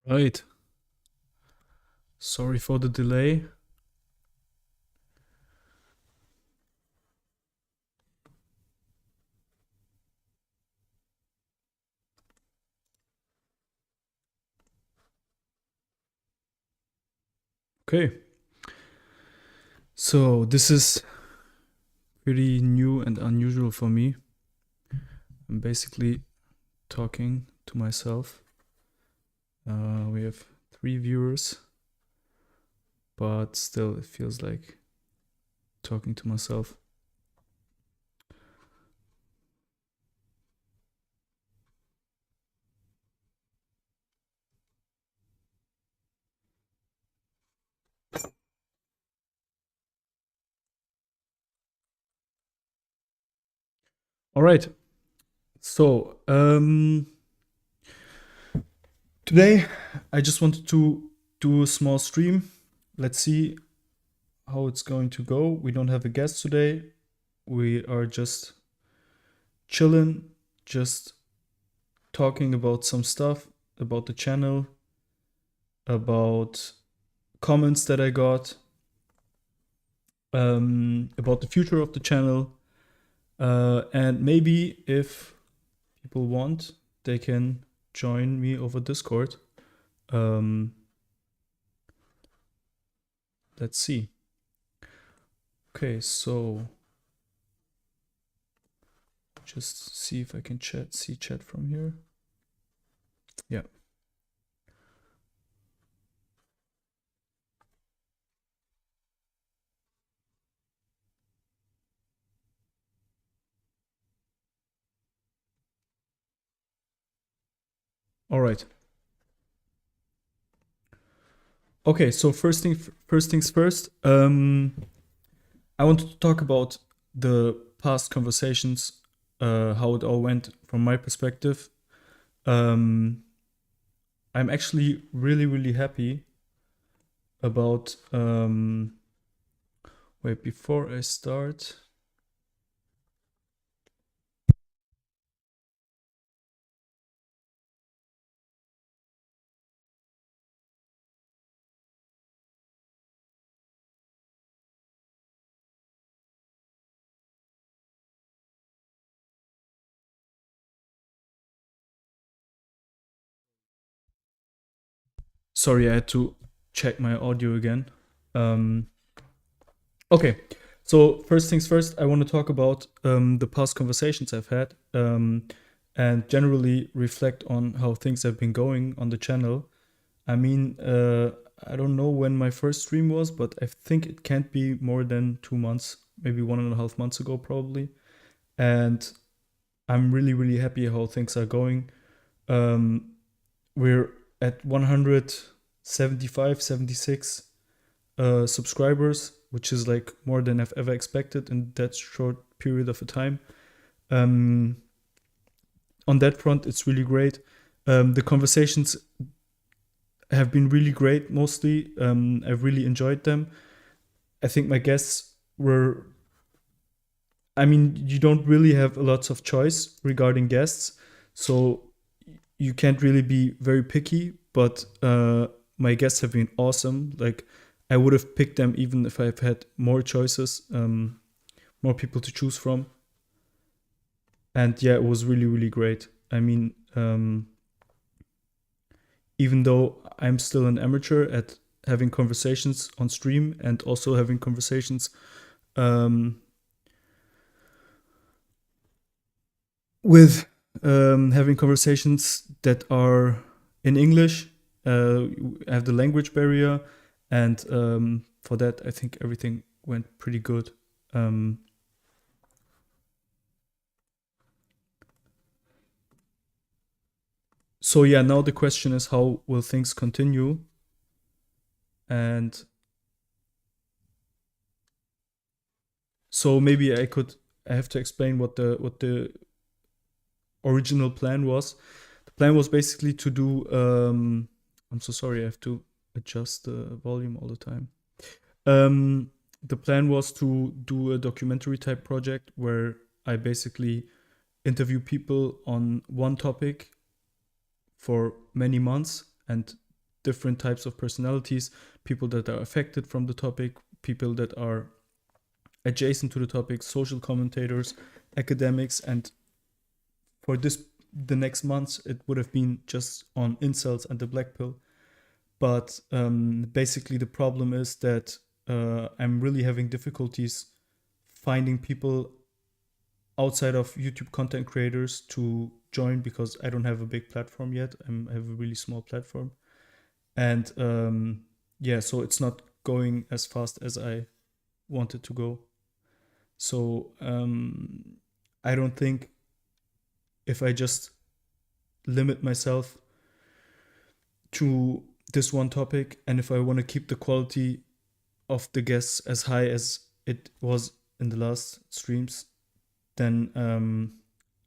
Right. Sorry for the delay. Okay. So this is pretty new and unusual for me. I'm basically talking to myself. We have 3 viewers, but still it feels like talking to myself. All right. So today I just wanted to do a small stream. Let's see how it's going to go. We don't have a guest today. We are just chilling, just talking about some stuff about the channel, about comments that I got, about the future of the channel, and maybe if people want, they can join me over Discord. Um, let's see. Okay, so just see if I can see chat from here. Yeah. All right. Okay, so first things first. I wanted to talk about the past conversations, how it all went from my perspective. Um, I'm actually really happy about. Wait, before I start. Sorry, I had to check my audio again. Um, okay, so first things first, I want to talk about the past conversations I've had and generally reflect on how things have been going on the channel. I mean, I don't know when my first stream was, but I think it can't be more than 2 months, maybe 1.5 months ago, probably. And I'm really happy how things are going. Um, we're at 175, 76 subscribers, which is like more than I've ever expected in that short period of a time. Um, on that front, it's really great. The conversations have been really great mostly. I've really enjoyed them. I think my guests were, I mean, you don't really have a lots of choice regarding guests. So you can't really be very picky, but my guests have been awesome. Like I would have picked them even if I've had more choices, more people to choose from. And yeah, it was really great. I mean, even though I'm still an amateur at having conversations on stream and also having conversations um, with having conversations that are in English. I have the language barrier, and for that, I think everything went pretty good. Um, so yeah, now the question is how will things continue? And so maybe I have to explain what the original plan was. The plan was basically to do. I'm so sorry, I have to adjust the volume all the time. The plan was to do a documentary type project where I basically interview people on one topic for many months and different types of personalities, people that are affected from the topic, people that are adjacent to the topic, social commentators, academics, and for the next months it would have been just on incels and the black pill. But basically the problem is that I'm really having difficulties finding people outside of YouTube content creators to join because I don't have a big platform yet. I have a really small platform. And yeah, so it's not going as fast as I wanted to go. So I don't think if I just limit myself to this one topic, and if I want to keep the quality of the guests as high as it was in the last streams, then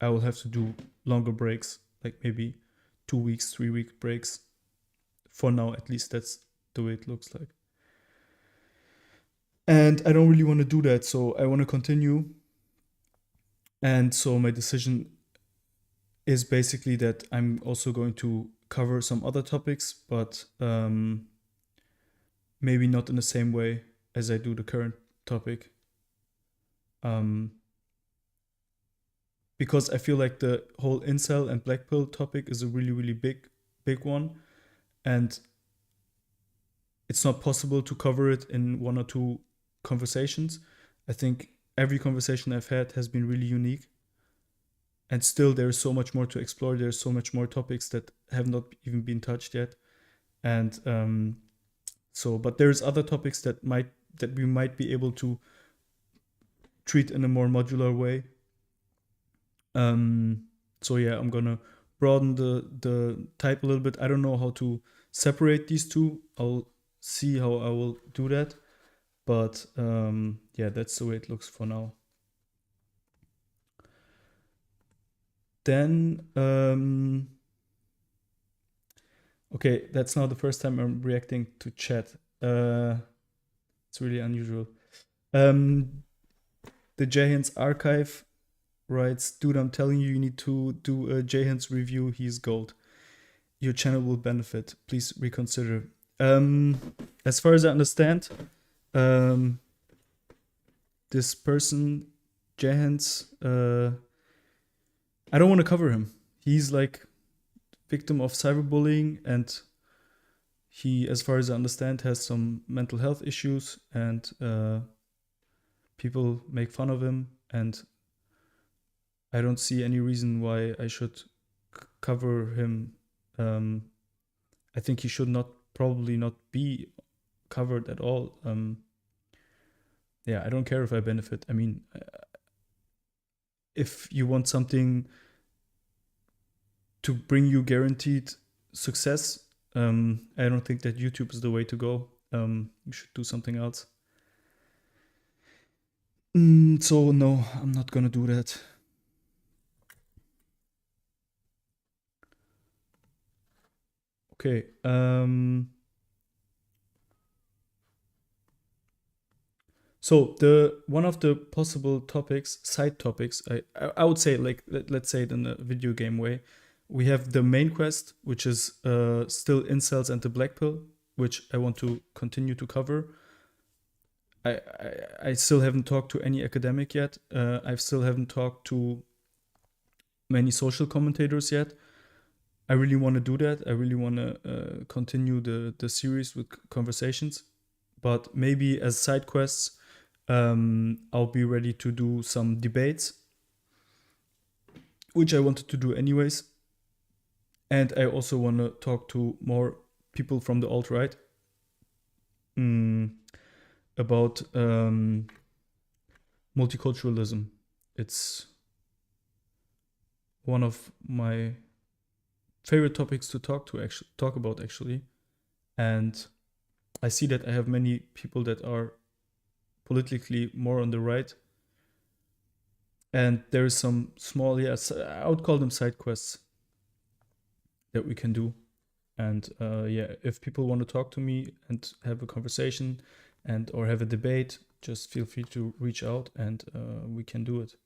I will have to do longer breaks, like maybe 2 weeks, 3 week breaks. For now, at least that's the way it looks like. And I don't really want to do that, so I want to continue. And so my decision is basically that I'm also going to cover some other topics, but maybe not in the same way as I do the current topic. Because I feel like the whole incel and black pill topic is a really, really big one. And it's not possible to cover it in 1 or 2 conversations. I think every conversation I've had has been really unique. And still there's so much more to explore. There's so much more topics that have not even been touched yet. And but there's other topics that we might be able to treat in a more modular way. So yeah, I'm gonna broaden the type a little bit. I don't know how to separate these two. I'll see how I will do that. But yeah, that's the way it looks for now. Then okay, that's now the first time I'm reacting to chat. It's really unusual. The Jahins archive writes, dude, I'm telling you, you need to do a Jahins review. He's gold. Your channel will benefit. Please reconsider. As far as I understand, this person, Jahins, I don't want to cover him. He's like victim of cyberbullying, and he, as far as I understand, has some mental health issues, and people make fun of him, and I don't see any reason why I should cover him. I think he should probably not be covered at all. Yeah, I don't care if I benefit. I mean, if you want something to bring you guaranteed success, I don't think that YouTube is the way to go. You should do something else. So no, I'm not gonna do that. Okay. So one of the possible topics, side topics, I would say, like, let's say it in a video game way, we have the main quest, which is still incels and the black pill, which I want to continue to cover. I still haven't talked to any academic yet. I still haven't talked to many social commentators yet. I really want to do that. I really want to continue the series with conversations, but maybe as side quests, I'll be ready to do some debates, which I wanted to do anyways. And I also want to talk to more people from the alt-right about multiculturalism. It's one of my favorite topics to talk about actually. And I see that I have many people that are politically more on the right. And there is some small, I would call them side quests that we can do. And yeah, if people want to talk to me and have a conversation or have a debate, just feel free to reach out and we can do it.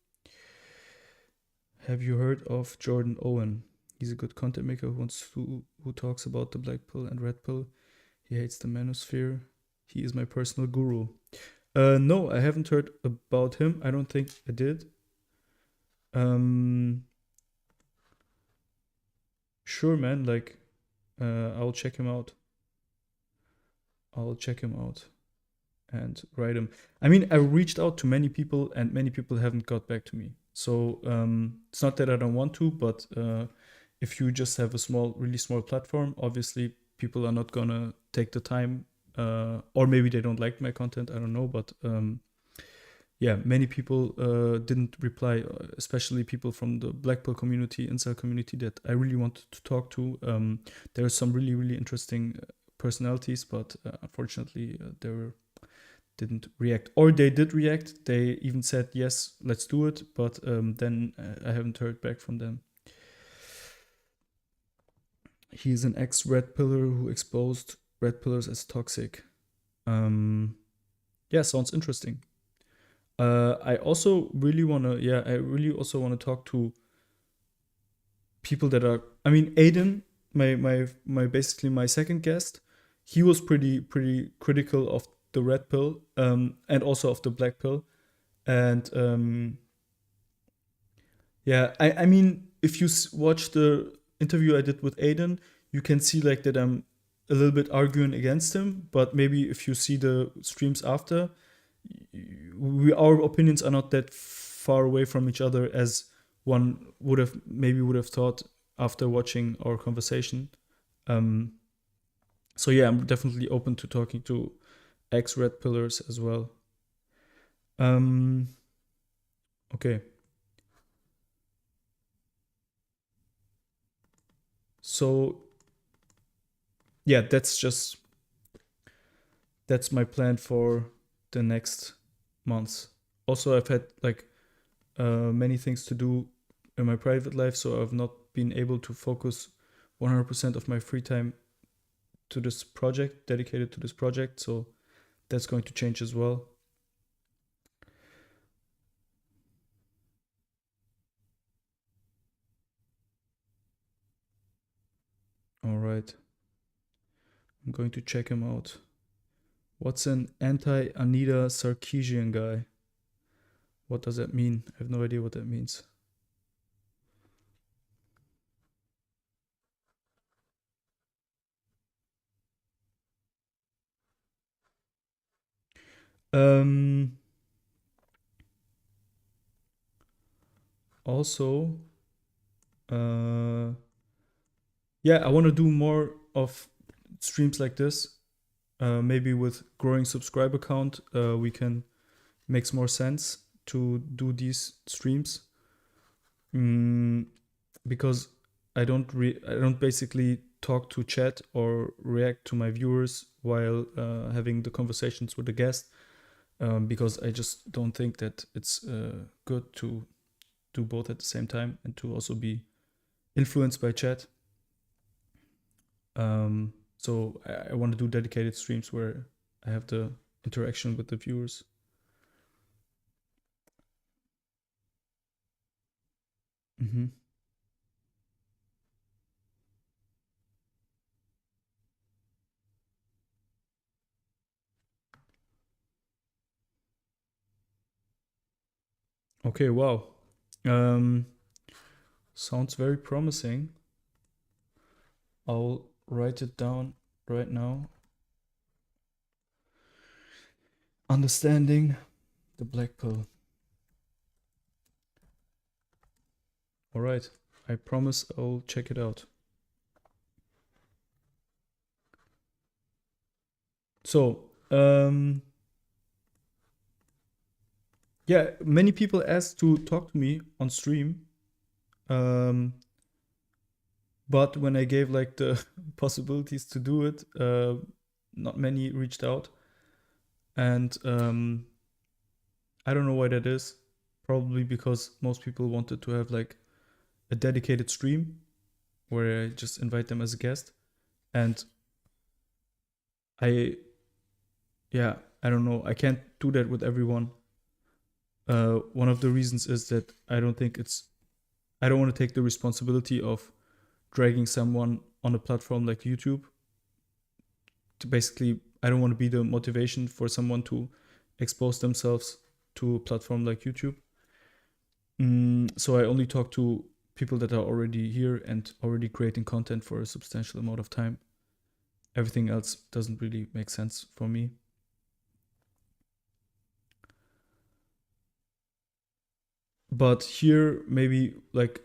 Have you heard of Jordan Owen? He's a good content maker who talks about the black pill and red pill. He hates the manosphere. He is my personal guru. No, I haven't heard about him. I don't think I did. Sure, man. Like, I'll check him out. I'll check him out and write him. I mean, I reached out to many people, and many people haven't got back to me. So it's not that I don't want to, but if you just have a small, really small platform, obviously people are not gonna take the time, or maybe they don't like my content. I don't know, but yeah, many people didn't reply, especially people from the blackpill community, incel community that I really wanted to talk to. There are some really, really interesting personalities, but unfortunately, didn't react, or they did react. They even said yes, let's do it, but then I haven't heard back from them. He's an ex-red pillar who exposed red pillars as toxic. Yeah, sounds interesting. I also really wanna, I really also wanna talk to people that are. I mean, Aiden, my basically my second guest, he was pretty critical of the red pill, and also of the black pill, and yeah, I mean, if you watch the interview I did with Aiden, you can see like that I'm a little bit arguing against him, but maybe if you see the streams after, our opinions are not that far away from each other as one would have thought after watching our conversation. So yeah, I'm definitely open to talking to ex red pillars as well. Okay. So yeah, that's my plan for the next months. Also, I've had like many things to do in my private life, so I've not been able to focus 100% of my free time to this project, dedicated to this project. So that's going to change as well. All right. I'm going to check him out. What's an anti-Anita Sarkeesian guy? What does that mean? I have no idea what that means. Also, yeah, I want to do more of streams like this. Maybe with growing subscriber count, we can makes more sense to do these streams. Because I don't basically talk to chat or react to my viewers while having the conversations with the guest, because I just don't think that it's good to do both at the same time and to also be influenced by chat. So I want to do dedicated streams where I have the interaction with the viewers. Mm-hmm. Okay, wow. Sounds very promising. I'll write it down right now. Understanding the black pill. All right. I promise I'll check it out. So, yeah, many people asked to talk to me on stream. But when I gave like the possibilities to do it, not many reached out. And I don't know why that is. Probably because most people wanted to have like a dedicated stream where I just invite them as a guest. And I don't know. I can't do that with everyone. One of the reasons is that I don't want to take the responsibility of dragging someone on a platform like YouTube. To basically, I don't want to be the motivation for someone to expose themselves to a platform like YouTube. So I only talk to people that are already here and already creating content for a substantial amount of time. Everything else doesn't really make sense for me. But here, maybe like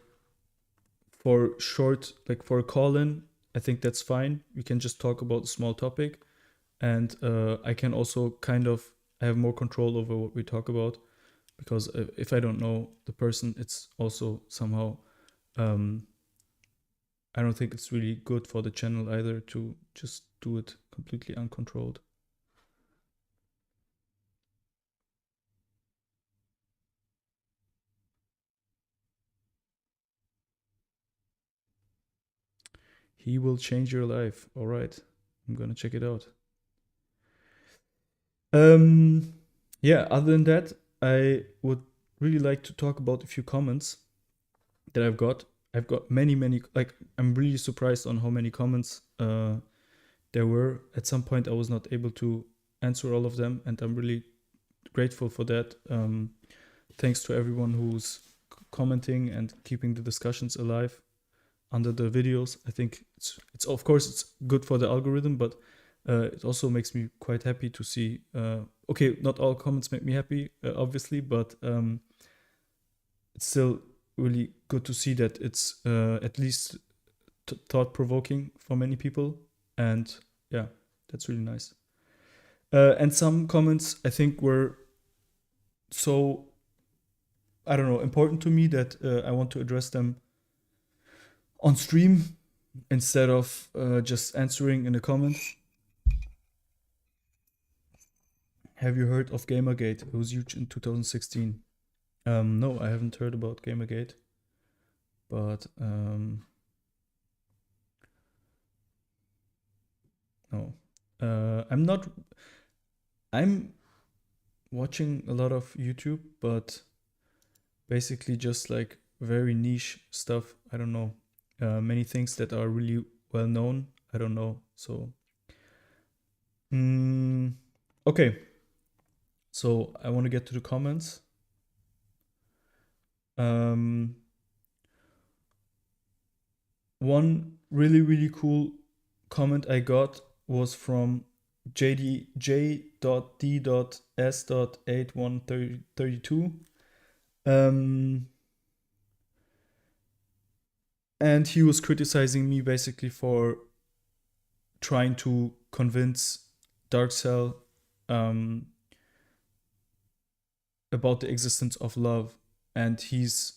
for short, like for a call-in, I think that's fine. We can just talk about a small topic, and I can also kind of have more control over what we talk about, because if I don't know the person, it's also somehow I don't think it's really good for the channel either to just do it completely uncontrolled. He will change your life. All right, I'm gonna check it out. Um, yeah. Other than that, I would really like to talk about a few comments that I've got. I've got many, many. Like, I'm really surprised on how many comments there were. At some point, I was not able to answer all of them, and I'm really grateful for that. Thanks to everyone who's commenting and keeping the discussions alive under the videos. I think it's of course it's good for the algorithm, but it also makes me quite happy to see. Okay, not all comments make me happy, obviously, but it's still really good to see that it's at least thought provoking for many people, and yeah, that's really nice. And some comments I think were so, I don't know, important to me that I want to address them on stream instead of just answering in a comment. Have you heard of Gamergate? It was huge in 2016. No, I haven't heard about Gamergate, but no, I'm not. I'm watching a lot of YouTube, but basically just like very niche stuff. I don't know. Many things that are really well known. I don't know. So, okay. So I want to get to the comments. One really, really cool comment I got was from JDJ.D.S.8132. And he was criticizing me basically for trying to convince Darkcell about the existence of love. And he's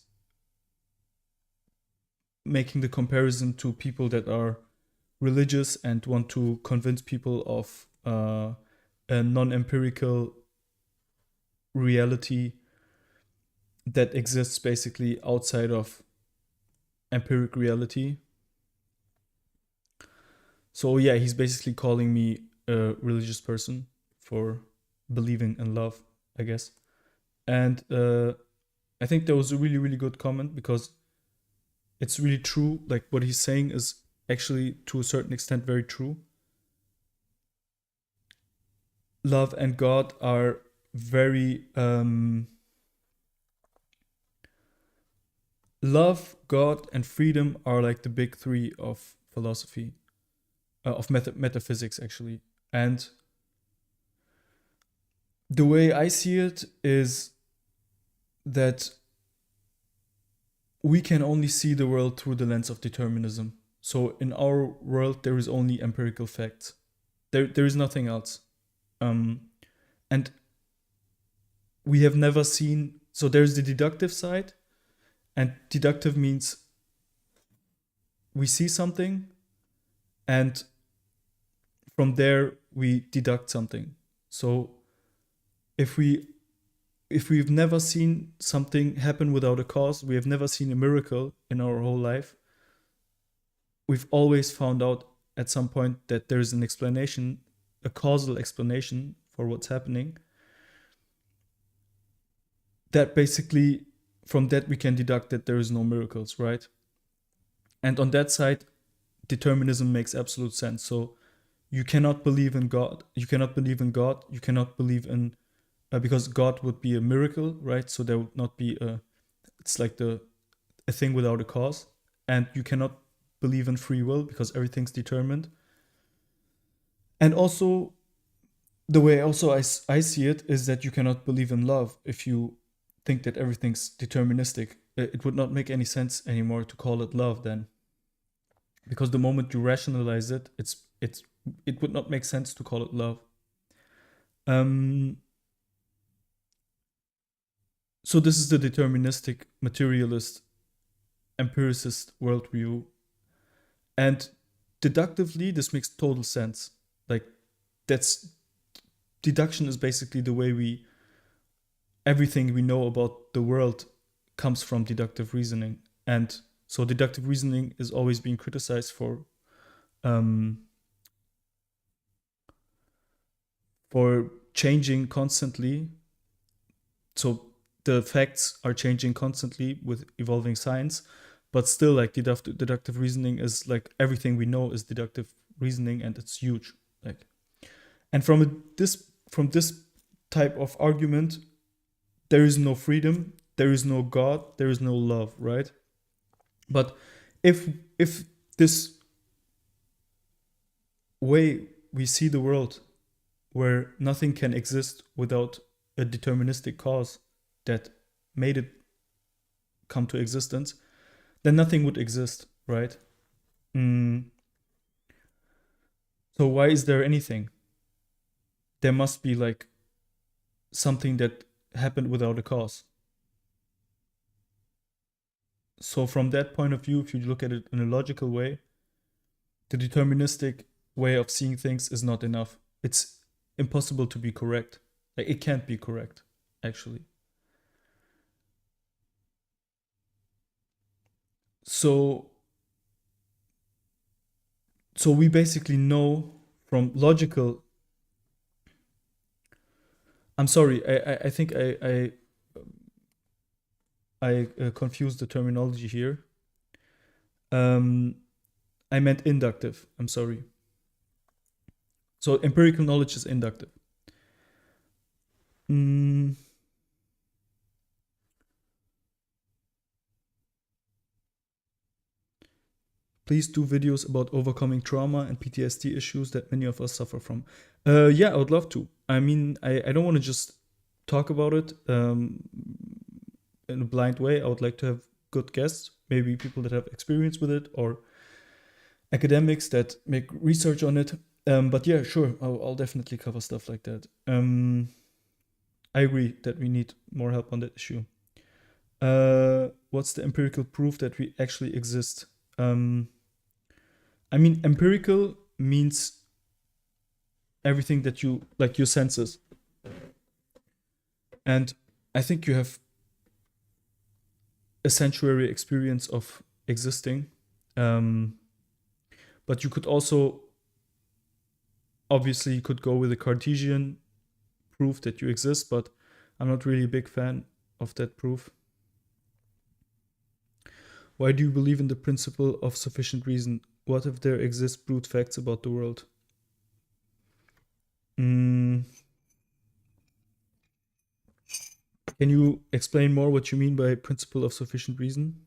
making the comparison to people that are religious and want to convince people of a non-empirical reality that exists basically outside of empiric reality. So yeah, he's basically calling me a religious person for believing in love, I guess. And I think that was a really, really good comment, because it's really true. Like, what he's saying is actually to a certain extent very true. Love and God are very love, God, and freedom are like the big three of philosophy, of metaphysics actually. And the way I see it is that we can only see the world through the lens of determinism. So in our world, there is only empirical facts. There is nothing else. And we have never seen. So there's the deductive side, and deductive means we see something, and from there we deduct something. So if we've never seen something happen without a cause, we have never seen a miracle in our whole life, we've always found out at some point that there's an explanation, a causal explanation for what's happening. That basically, from that we can deduct that there is no miracles, right? And on that side, determinism makes absolute sense. So you cannot believe in God. You cannot believe in God. You cannot believe in because God would be a miracle, right? So there would not be a. It's like a thing without a cause, and you cannot believe in free will because everything's determined. And also, the way also I see it is that you cannot believe in love if you think that everything's deterministic. It would not make any sense anymore to call it love then, because the moment you rationalize it, it would not make sense to call it love. Um, so this is the deterministic, materialist, empiricist worldview, and deductively, this makes total sense. Like that's deduction is basically the way we everything we know about the world comes from deductive reasoning, and so deductive reasoning is always being criticized um, for changing constantly. So the facts are changing constantly with evolving science, but still, like deductive reasoning is like everything we know is deductive reasoning, and it's huge. Like, and from this type of argument, there is no freedom, there is no God, there is no love, right? But if this way we see the world, where nothing can exist without a deterministic cause that made it come to existence, then nothing would exist, right? Mm. So why is there anything? There must be like something that happened without a cause. So from that point of view, if you look at it in a logical way, the deterministic way of seeing things is not enough. It's impossible to be correct. Like, it can't be correct, actually. So we basically know from logical. I'm sorry. I think I confused the terminology here. I meant inductive. I'm sorry. So empirical knowledge is inductive. Mm. Please do videos about overcoming trauma and PTSD issues that many of us suffer from. Yeah, I would love to. I mean, I don't want to just talk about it in a blind way. I would like to have good guests, maybe people that have experience with it or academics that make research on it. But yeah, sure, I'll definitely cover stuff like that. I agree that we need more help on that issue. What's the empirical proof that we actually exist? I mean, empirical means everything that you like, your senses. And I think you have a sanctuary experience of existing. But you could also, obviously, you could go with a Cartesian proof that you exist, but I'm not really a big fan of that proof. Why do you believe in the principle of sufficient reason? What if there exist brute facts about the world? Can you explain more what you mean by principle of sufficient reason?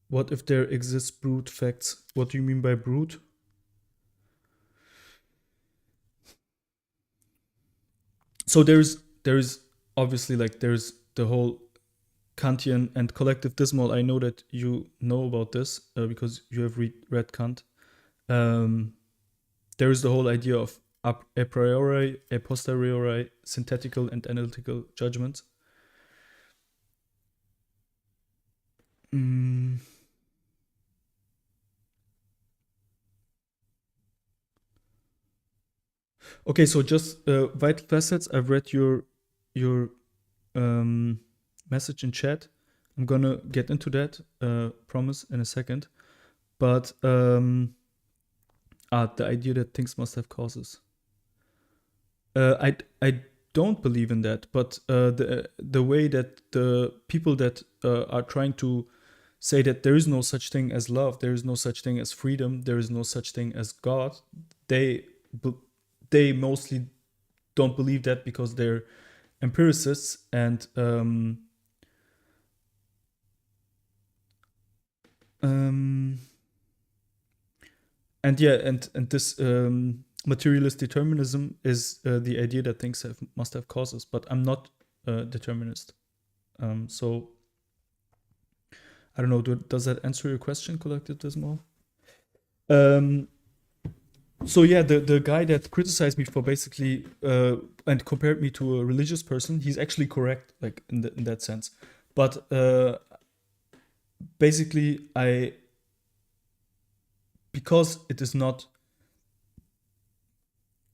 What if there exists brute facts? What do you mean by brute? So there's obviously, like, there's the whole Kantian and collective dismal. I know that you know about this because you have read Kant. There is the whole idea of a priori, a posteriori, synthetical and analytical judgments. Okay, so just vital facets. I've read your message in chat. I'm gonna get into that, promise, in a second. But the idea that things must have causes. I don't believe in that, but the way that the people that are trying to say that there is no such thing as love, there is no such thing as freedom, there is no such thing as God, they they mostly don't believe that because they're empiricists um, and yeah, and this materialist determinism is the idea that things must have causes, but I'm not a determinist. So I don't know. Does that answer your question, collectivism? Um, so yeah, the guy that criticized me for basically and compared me to a religious person, he's actually correct, like in that sense. But basically, because it is not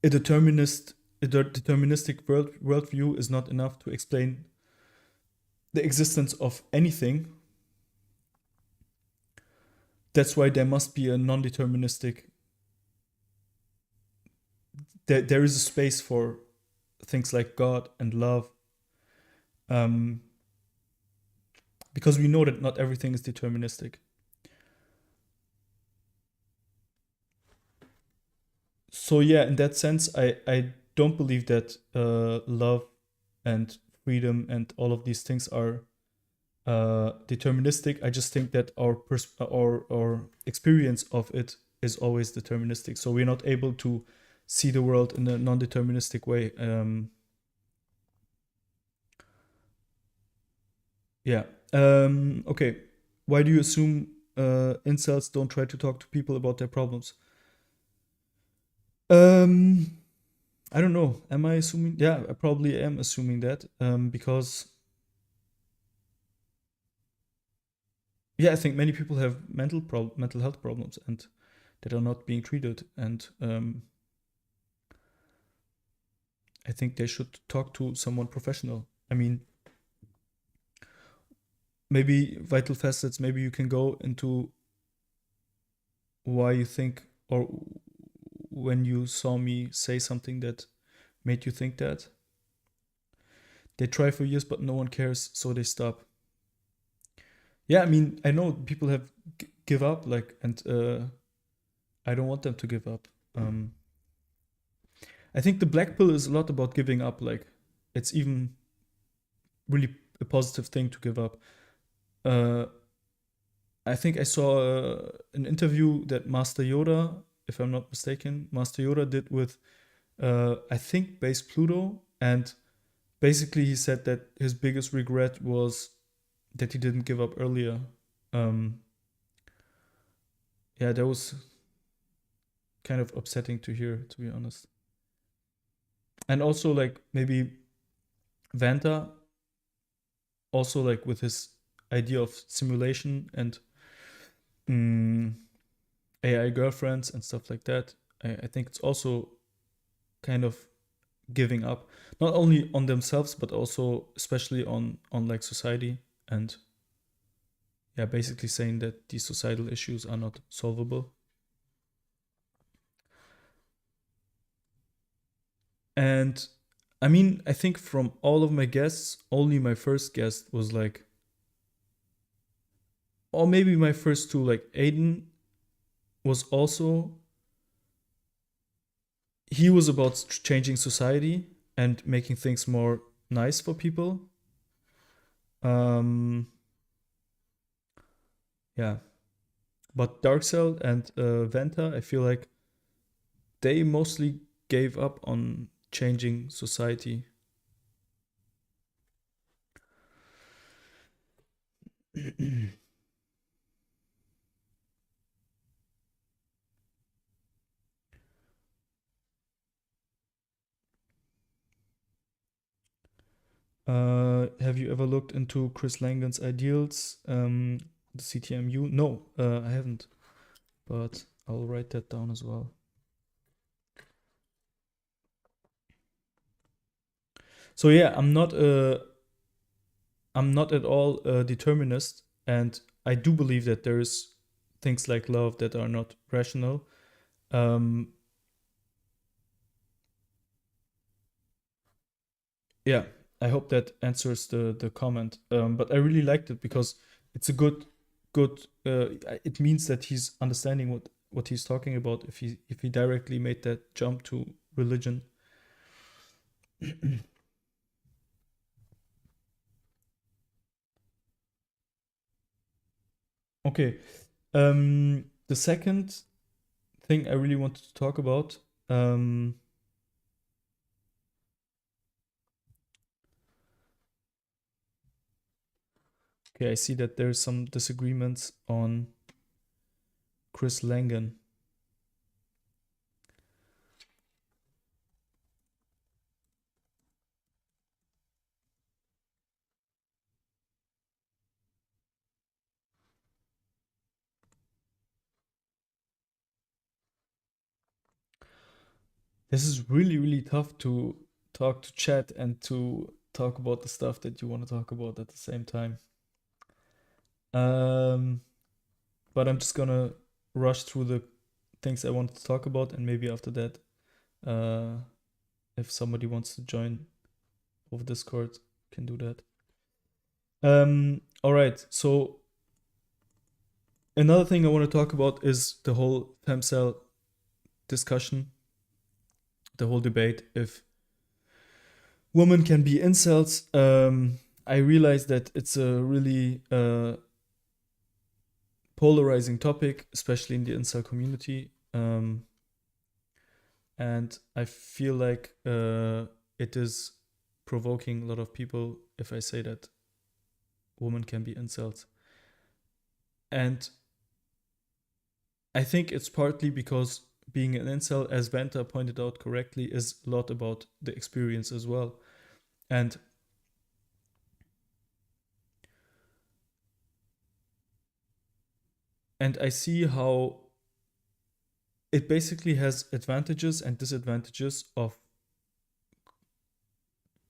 a deterministic worldview is not enough to explain the existence of anything. That's why there must be a non-deterministic. There is a space for things like God and love, um, because we know that not everything is deterministic. So yeah, in that sense, I don't believe that love and freedom and all of these things are deterministic. I just think that our experience of it is always deterministic. So we're not able to see the world in a non-deterministic way. Yeah. Okay. Why do you assume incels don't try to talk to people about their problems? Um, I don't know. Am I assuming? Yeah, I probably am assuming that. Because yeah, I think many people have mental health problems and that are not being treated, and I think they should talk to someone professional. I mean, maybe vital facets. Maybe you can go into why you think, or when you saw me say something that made you think that. They try for years, but no one cares, so they stop. Yeah, I mean, I know people have give up, like, and I don't want them to give up. Um, I think the black pill is a lot about giving up. Like, it's even really a positive thing to give up. Uh, I think I saw an interview that Master Yoda, if I'm not mistaken, Master Yoda did with, I think, Base Pluto. And basically, he said that his biggest regret was that he didn't give up earlier. Um, yeah, that was kind of upsetting to hear, to be honest. And also, like, maybe Vanta, also, like, with his idea of simulation and mm, AI girlfriends and stuff like that, I think it's also kind of giving up, not only on themselves, but also especially on like society, and yeah, basically saying that these societal issues are not solvable. And I mean, I think from all of my guests, only my first guest was like, or maybe my first two, like Aiden was also, he was about changing society and making things more nice for people. Um, yeah, but Dark Cell and Venta, I feel like they mostly gave up on changing society. Have you ever looked into Chris Langan's ideals, the CTMU? No, I haven't, but I'll write that down as well. So yeah, I'm not at all a determinist, and I do believe that there is things like love that are not rational. Um, yeah, I hope that answers the comment. But I really liked it because it's a good. It means that he's understanding what he's talking about if he directly made that jump to religion. Okay. The second thing I really wanted to talk about. Okay, I see that there's some disagreements on Chris Langan. This is really, really tough to talk to chat and to talk about the stuff that you want to talk about at the same time. But I'm just gonna rush through the things I wanted to talk about, and maybe after that, uh, if somebody wants to join over Discord, can do that. All right. So another thing I want to talk about is the whole femcel discussion, the whole debate if women can be incels. I realize that it's a really polarizing topic, especially in the incel community. And I feel like it is provoking a lot of people if I say that women can be incels. And I think it's partly because being an incel, as Vanta pointed out correctly, is a lot about the experience as well. And I see how it basically has advantages and disadvantages of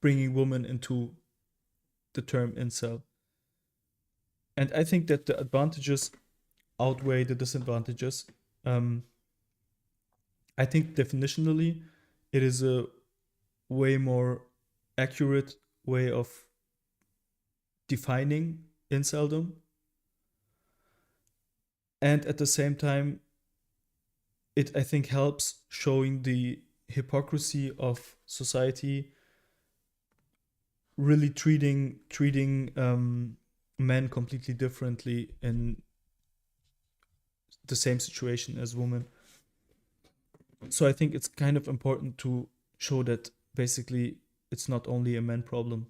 bringing women into the term incel. And I think that the advantages outweigh the disadvantages. I think definitionally, it is a way more accurate way of defining inceldom. And at the same time, it I think helps showing the hypocrisy of society really treating men completely differently in the same situation as women. So I think it's kind of important to show that basically it's not only a man problem.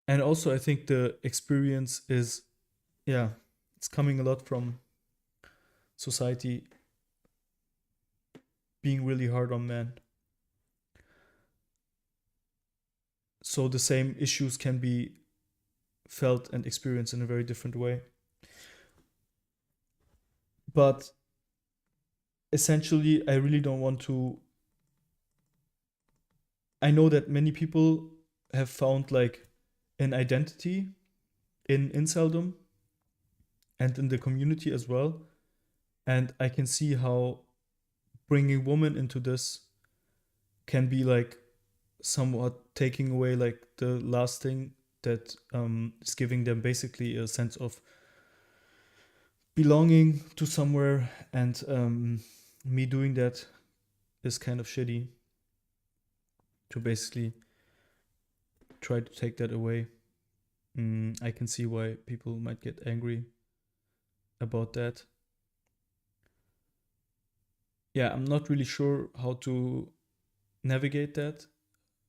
And also I think the experience is, yeah, it's coming a lot from society being really hard on men. So the same issues can be felt and experienced in a very different way. But essentially, I really don't want to. I know that many people have found like an identity in inceldom and in the community as well. And I can see how bringing women into this can be like somewhat taking away like the last thing that is giving them basically a sense of belonging to somewhere, and me doing that is kind of shitty to basically try to take that away. I can see why people might get angry about that. Yeah, I'm not really sure how to navigate that,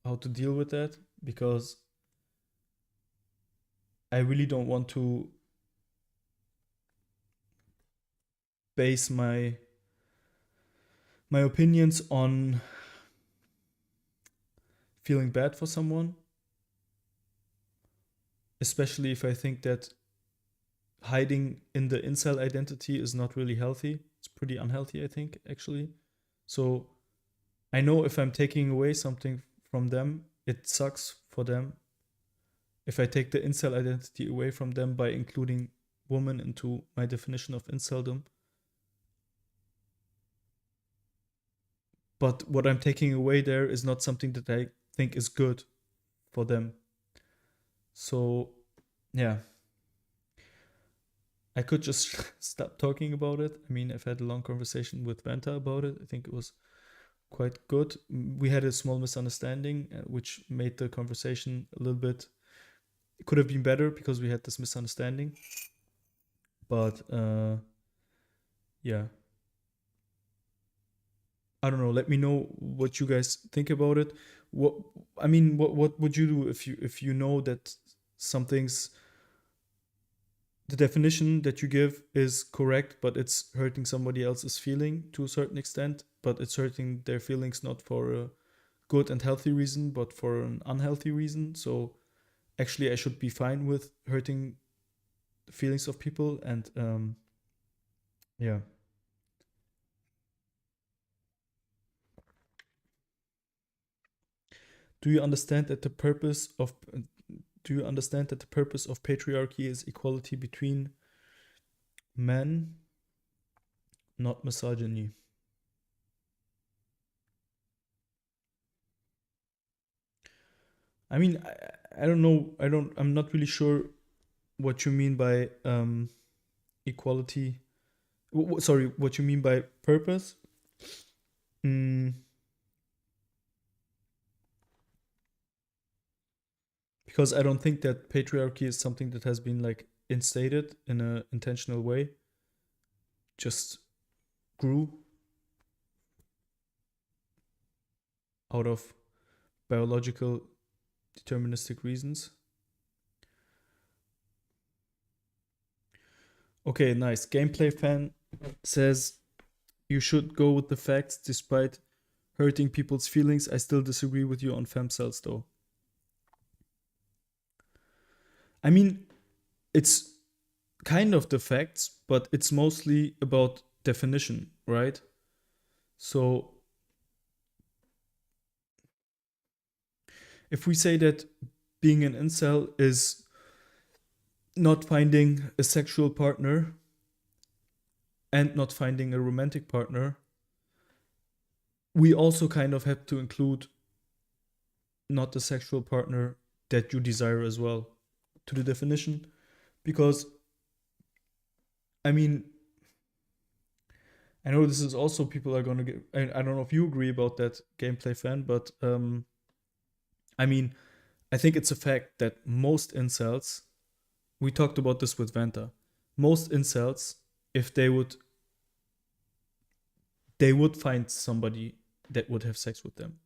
how to deal with that, because I really don't want to base my opinions on feeling bad for someone, especially if I think that hiding in the incel identity is not really healthy. It's pretty unhealthy, I think, actually. So I know if I'm taking away something from them, it sucks for them. If I take the incel identity away from them by including woman into my definition of inceldom, but what I'm taking away there is not something that I think is good for them. So yeah, I could just stop talking about it. I mean, I've had a long conversation with Vanta about it. I think it was quite good. We had a small misunderstanding, which made the conversation a little bit. It could have been better because we had this misunderstanding. But yeah, I don't know. Let me know what you guys think about it. What I mean, what would you do if you know that something's the definition that you give is correct, but it's hurting somebody else's feeling to a certain extent, but it's hurting their feelings not for a good and healthy reason, but for an unhealthy reason. So actually, I should be fine with hurting the feelings of people, and yeah. Do you understand that the purpose of do you understand that the purpose of patriarchy is equality between men, not misogyny? I mean, I don't know. I'm not really sure what you mean by equality. Sorry, what you mean by purpose? Mm, because I don't think that patriarchy is something that has been like instated in a intentional way. Just grew out of biological deterministic reasons. Okay, nice. Gameplay fan says you should go with the facts despite hurting people's feelings. I still disagree with you on fem cells though. I mean, it's kind of the facts, but it's mostly about definition, right? So if we say that being an incel is not finding a sexual partner and not finding a romantic partner, we also kind of have to include not the sexual partner that you desire as well to the definition. Because, I mean, I know this is also people are going to get. I don't know if you agree about that, gameplay fan, but I mean, I think it's a fact that most incels, we talked about this with Vanta, most incels, if they would find somebody that would have sex with them.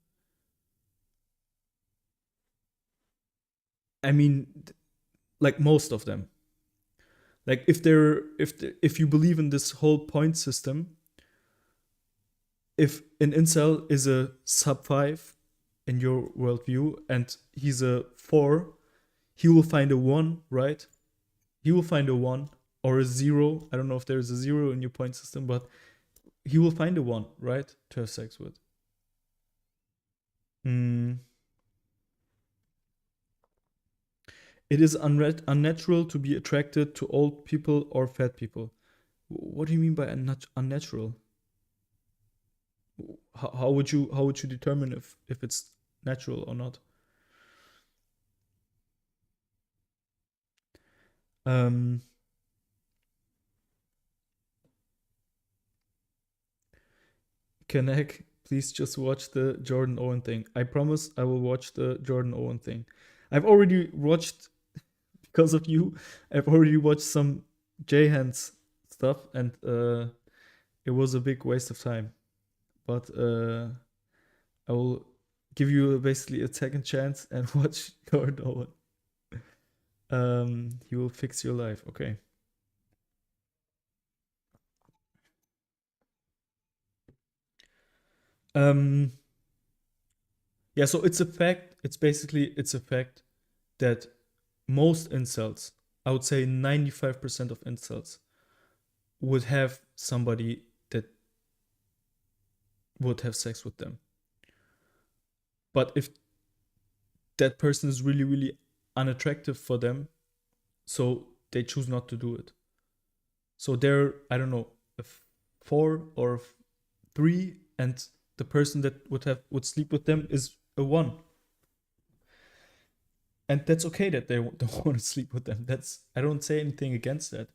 I mean, like most of them. Like if you believe in this whole point system, if an incel is a sub 5 in your worldview and he's a 4, he will find a 1, right? He will find a 1 or a 0. I don't know if there's a 0 in your point system, but he will find a 1, right? To have sex with. Mm. It is unnatural to be attracted to old people or fat people. What do you mean by unnatural? How would you determine if it's natural or not? Um, Kanek, please just watch the Jordan Owen thing. I promise I will watch the Jordan Owen thing. I've already watched because of you. I've already watched some J Hands stuff, and it was a big waste of time. But I will give you basically a second chance and watch Jordan Owen. He will fix your life. Okay. Um, yeah. So it's a fact. It's a fact that most incels, I would say 95% of incels, would have somebody that would have sex with them. But if that person is really, really unattractive for them, so they choose not to do it. So they're, I don't know, a 4 or 3, and the person that would sleep with them is a 1. And that's okay that they don't want to sleep with them. I don't say anything against that.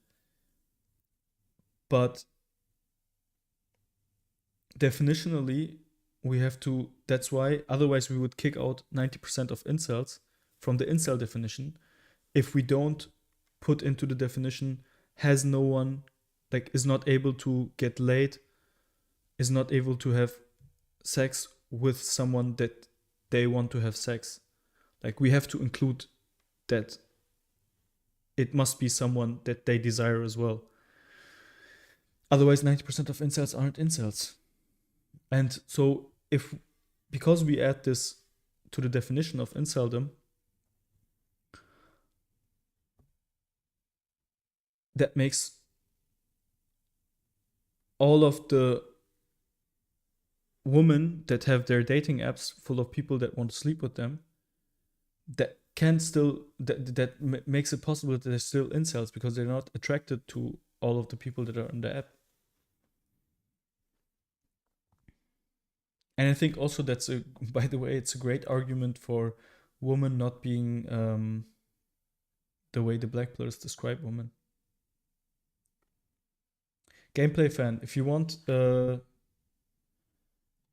But definitionally, we have to, that's why, otherwise, we would kick out 90% of incels from the incel definition if we don't put into the definition has no one, like, is not able to get laid, is not able to have sex with someone that they want to have sex. Like, we have to include that it must be someone that they desire as well. Otherwise, 90% of incels aren't incels. And so, because we add this to the definition of inceldom, that makes all of the women that have their dating apps full of people that want to sleep with them, that can still, that makes it possible that they're still incels because they're not attracted to all of the people that are on the app. And I think also that's by the way, it's a great argument for women not being the way the black pillars describe women. Gameplay fan, if you want,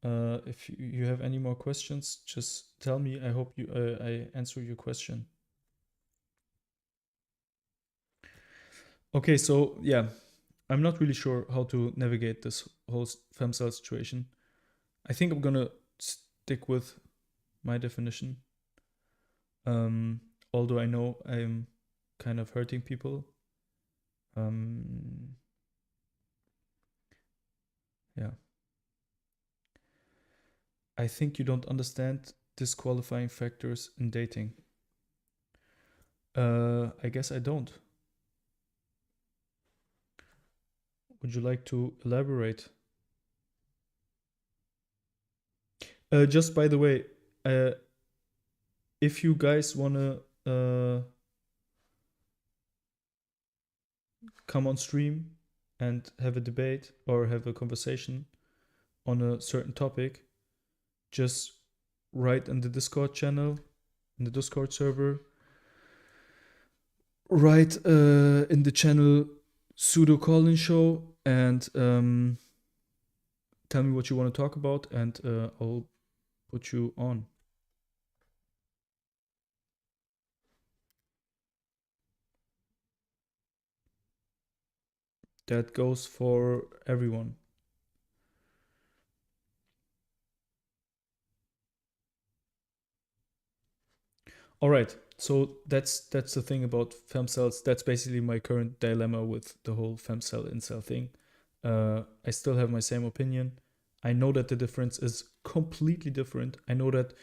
if you have any more questions, just tell me. I hope I answer your question. Okay, so yeah, I'm not really sure how to navigate this whole femcel situation. I think I'm gonna stick with my definition. Although I know I'm kind of hurting people. Yeah. I think you don't understand disqualifying factors in dating. I guess I don't. Would you like to elaborate? Just by the way, if you guys wanna come on stream and have a debate or have a conversation on a certain topic, just write in the Discord channel, in the Discord server. Write in the channel Pseudo Call-in Show and tell me what you want to talk about, and I'll put you on. That goes for everyone. All right. So that's the thing about femcells. That's basically my current dilemma with the whole femcel incel thing. I still have my same opinion. I know that the difference is completely different. I know that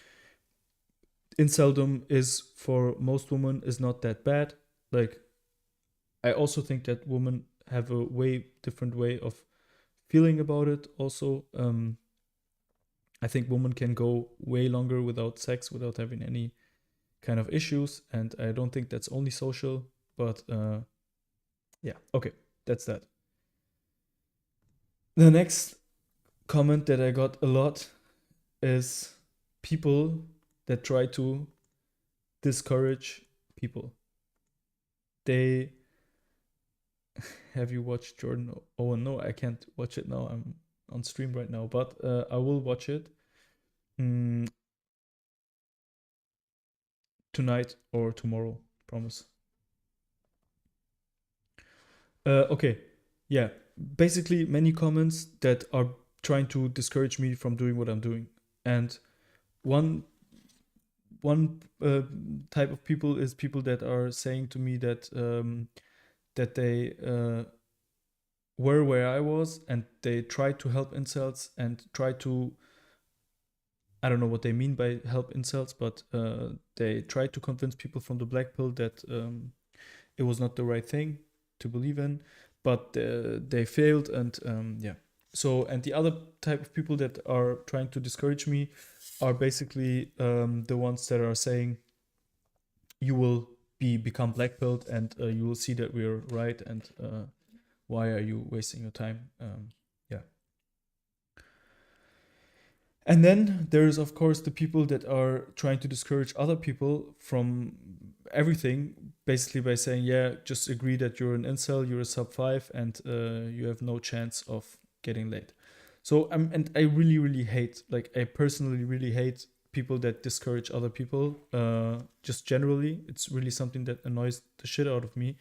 inceldom is for most women is not that bad. Like, I also think that women have a way different way of feeling about it. Also, I think women can go way longer without sex, without having any kind of issues, and I don't think that's only social. But yeah, okay, that's that. The next comment that I got a lot is people that try to discourage people. They have you watched Jordan Owen? No, I can't watch it now. I'm on stream right now, but I will watch it tonight or tomorrow. Promise. Okay, yeah. Basically, many comments that are trying to discourage me from doing what I'm doing, and one type of people is people that are saying to me that that they were where I was and they try to help incels and try to, I don't know what they mean by help incels, but they try to convince people from the black pill that it was not the right thing to believe in, but they failed, and yeah. So, and the other type of people that are trying to discourage me are basically the ones that are saying you will become black pilled and you will see that we're right, and why are you wasting your time? Yeah. And then there's, of course, the people that are trying to discourage other people from everything, basically by saying, yeah, just agree that you're an incel, you're a sub 5, and you have no chance of getting laid. So, and I really, really hate, like, I personally really hate people that discourage other people. Just generally, it's really something that annoys the shit out of me,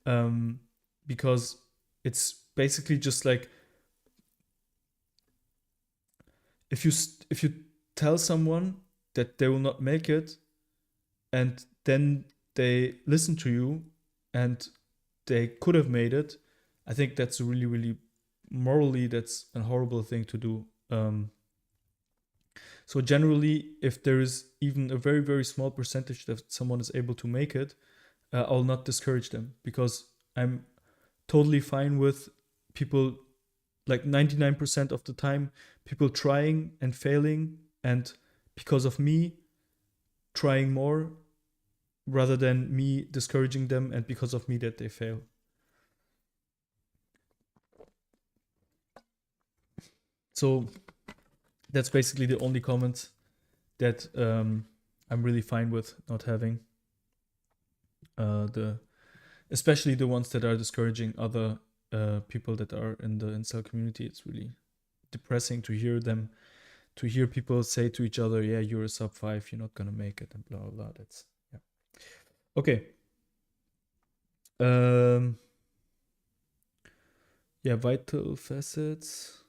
um, because it's basically just like, if you tell someone that they will not make it, and then they listen to you and they could have made it, I think that's really, really morally, that's a horrible thing to do. So generally, if there is even a very, very small percentage that someone is able to make it, I'll not discourage them, because I'm totally fine with people, like 99% of the time, people trying and failing, and because of me trying more, rather than me discouraging them and because of me that they fail. So that's basically the only comment that I'm really fine with not having. The especially the ones that are discouraging other people that are in the incel community. It's really depressing to hear them, to hear people say to each other, "Yeah, you're a sub 5, you're not gonna make it," and blah blah blah. That's, yeah. Okay. Um. Yeah, vital facets.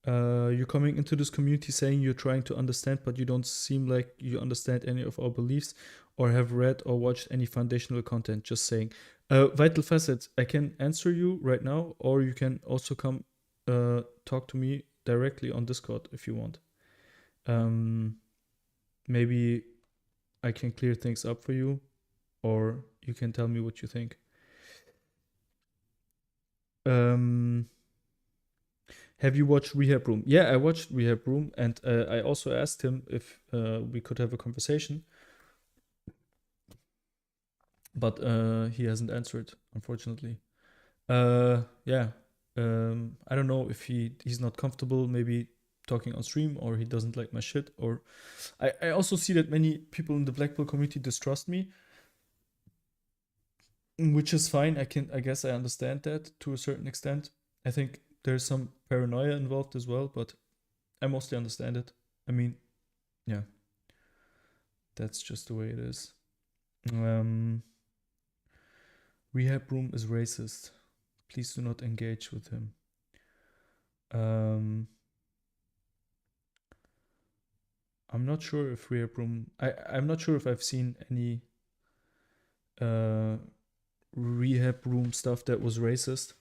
You're coming into this community saying you're trying to understand, but you don't seem like you understand any of our beliefs or have read or watched any foundational content. Just saying. Vital facets, I can answer you right now, or you can also come talk to me directly on Discord if you want. Maybe I can clear things up for you, or you can tell me what you think. Have you watched Rehab Room? Yeah, I watched Rehab Room, and I also asked him if we could have a conversation, but he hasn't answered, unfortunately. Yeah, I don't know if he's not comfortable, maybe talking on stream, or he doesn't like my shit, or I also see that many people in the Blackpill community distrust me, which is fine. I guess I understand that to a certain extent. I think there's some paranoia involved as well, but I mostly understand it. I mean, yeah, that's just the way it is. Um, Rehab Room is racist. Please do not engage with him. I'm not sure if Rehab Room. I'm not sure if I've seen any Rehab Room stuff that was racist.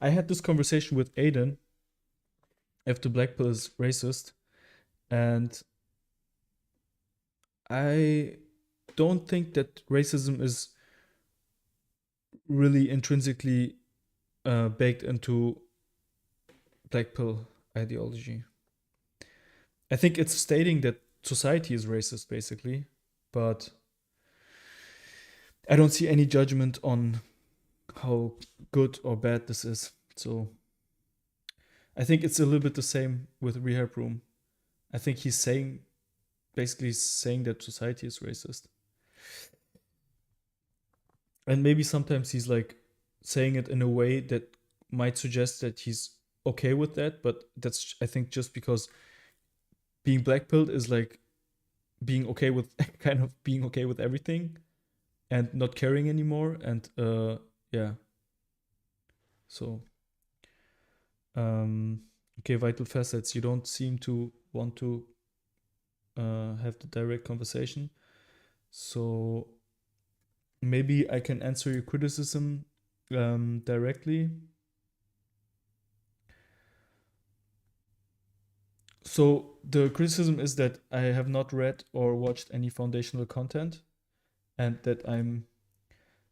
I had this conversation with Aiden if the black pill is racist, and I don't think that racism is really intrinsically baked into black pill ideology. I think it's stating that society is racist, basically, but I don't see any judgment on how good or bad this is. So I think it's a little bit the same with Rehab Room. I think he's basically saying that society is racist. And maybe sometimes he's like saying it in a way that might suggest that he's okay with that, but that's, I think, just because being blackpilled is like being okay with kind of being okay with everything and not caring anymore. And yeah. So okay, vital facets. You don't seem to want to have the direct conversation. So maybe I can answer your criticism directly. So the criticism is that I have not read or watched any foundational content, and that I'm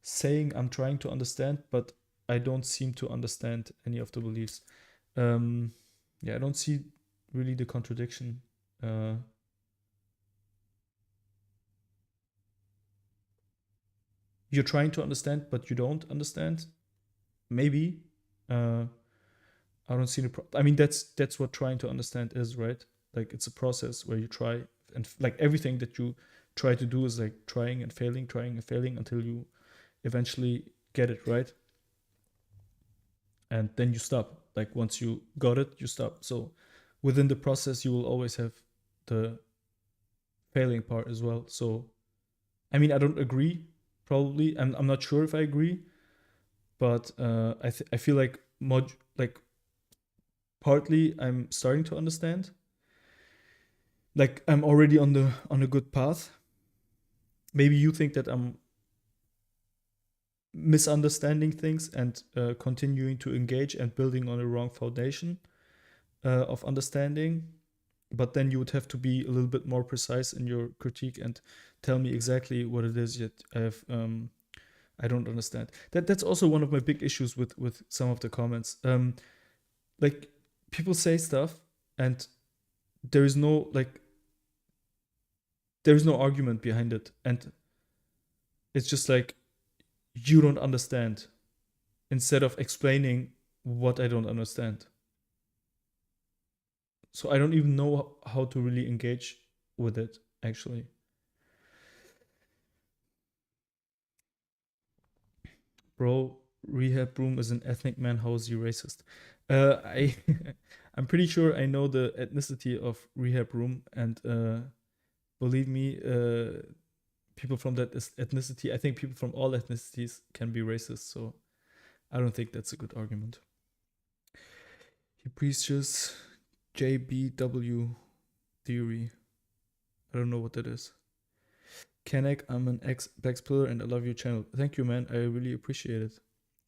saying I'm trying to understand, but I don't seem to understand any of the beliefs. Yeah, I don't see really the contradiction. You're trying to understand, but you don't understand. Maybe. I don't see the I mean, that's what trying to understand is, right? Like, it's a process where you try, and like everything that you try to do is like trying and failing until you eventually get it right, and then you stop. Like, once you got it, you stop. So within the process, you will always have the failing part as well. So I mean, I don't agree. Probably, I'm not sure if I agree, but I feel like like partly I'm starting to understand. Like, I'm already on a good path. Maybe you think that I'm misunderstanding things and continuing to engage and building on a wrong foundation of understanding. But then you would have to be a little bit more precise in your critique and tell me exactly what it is that I don't understand. That's also one of my big issues with some of the comments. Like, people say stuff and there is no like there is no argument behind it, and it's just like, you don't understand, instead of explaining what I don't understand. So I don't even know how to really engage with it, actually. Bro, Rehab Room is an ethnic man. How is he racist? I I'm pretty sure I know the ethnicity of Rehab Room, and believe me, people from that ethnicity, I think people from all ethnicities can be racist. So I don't think that's a good argument. He preaches JBW theory. I don't know what that is. Kanek, I'm an ex-Blackpiller and I love your channel. Thank you, man. I really appreciate it.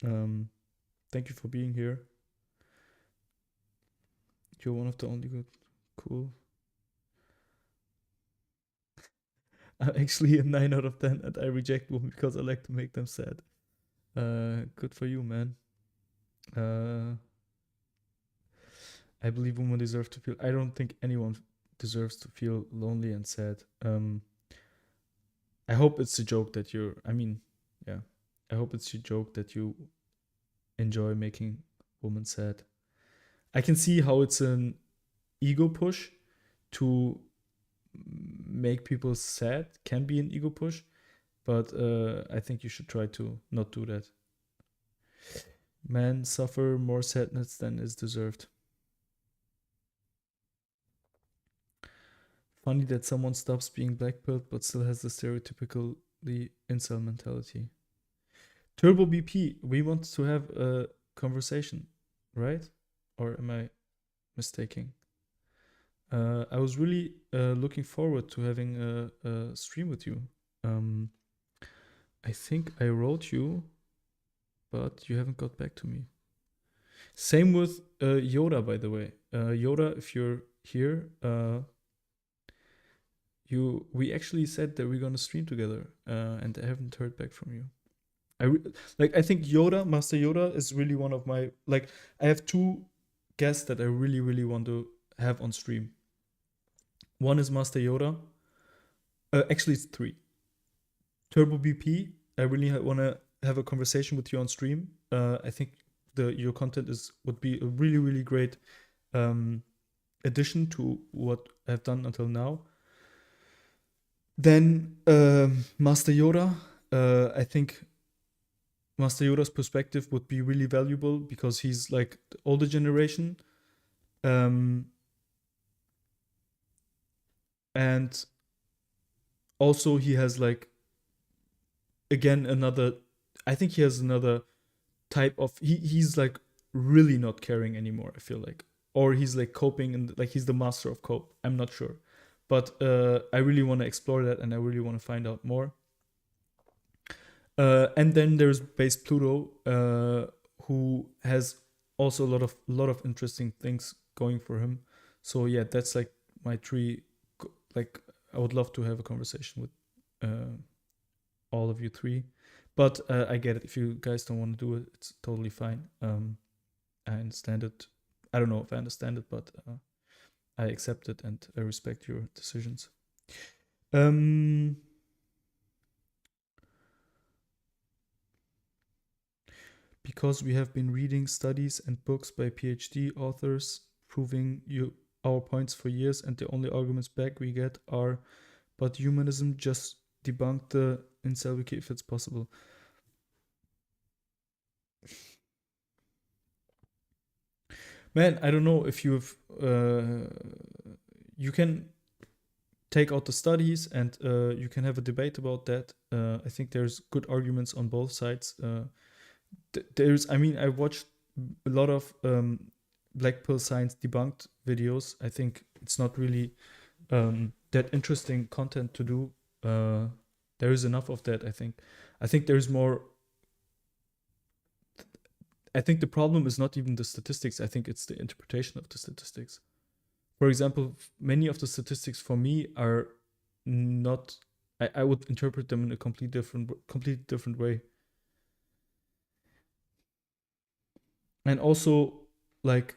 Thank you for being here. You're one of the only good. Cool. I'm actually a 9 out of 10 and I reject women because I like to make them sad. Good for you, man. I believe women deserve to feel. I don't think anyone deserves to feel lonely and sad. I hope it's a joke that you're. I mean, yeah. I hope it's a joke that you enjoy making women sad. I can see how it's an ego push to make people sad. Can be an ego push, but I think you should try to not do that. Men suffer more sadness than is deserved. Funny that someone stops being blackpilled but still has the stereotypically incel mentality. Turbo BP, we want to have a conversation, right? Or am I mistaking? I was really looking forward to having a stream with you. I think I wrote you, but you haven't got back to me. Same with Yoda, by the way. Yoda, if you're here, we actually said that we're gonna stream together, and I haven't heard back from you. I think Master Yoda is really one of my like. I have two guests that I really really want to have on stream. One is Master Yoda. Actually, it's three. Turbo BP. I really want to have a conversation with you on stream. I think your content would be a really really great addition to what I've done until now. Then Master Yoda. I think Master Yoda's perspective would be really valuable because he's like the older generation. And also he has like, again, I think he has another type of, he's like really not caring anymore, I feel like. Or he's like coping and like he's the master of cope. I'm not sure. But I really want to explore that and I really want to find out more. And then there's Base Pluto, who has also a lot of interesting things going for him. So yeah, that's like my three. Like, I would love to have a conversation with all of you three, but I get it. If you guys don't want to do it, it's totally fine. I understand it. I don't know if I understand it, but I accept it and I respect your decisions. because we have been reading studies and books by PhD authors proving our points for years, and the only arguments back we get are, but humanism just debunked the incel wiki if it's possible. Man, I don't know if you've you can take out the studies and you can have a debate about that. I think there's good arguments on both sides. I watched a lot of black pill science debunked videos. I think it's not really that interesting content to do. There is enough of that, I think. I think there's more. I think the problem is not even the statistics. I think it's the interpretation of the statistics. For example, many of the statistics for me are not. I would interpret them in a completely different way. And also, like,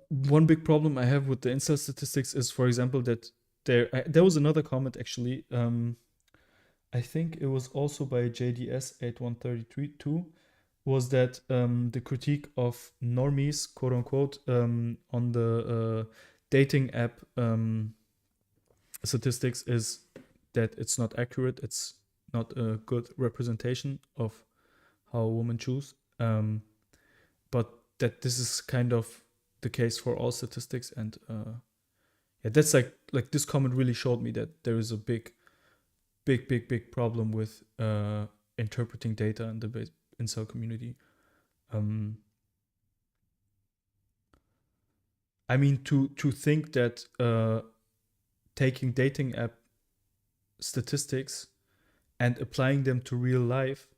one big problem I have with the incel statistics is, for example, that there was another comment actually. I think it was also by JDS 8132, was that the critique of normies, quote unquote, on the dating app statistics is that it's not accurate. It's not a good representation of how women choose. But that this is kind of the case for all statistics, and yeah, that's like this comment really showed me that there is a big problem with interpreting data in the incel community. I mean, to think that taking dating app statistics and applying them to real life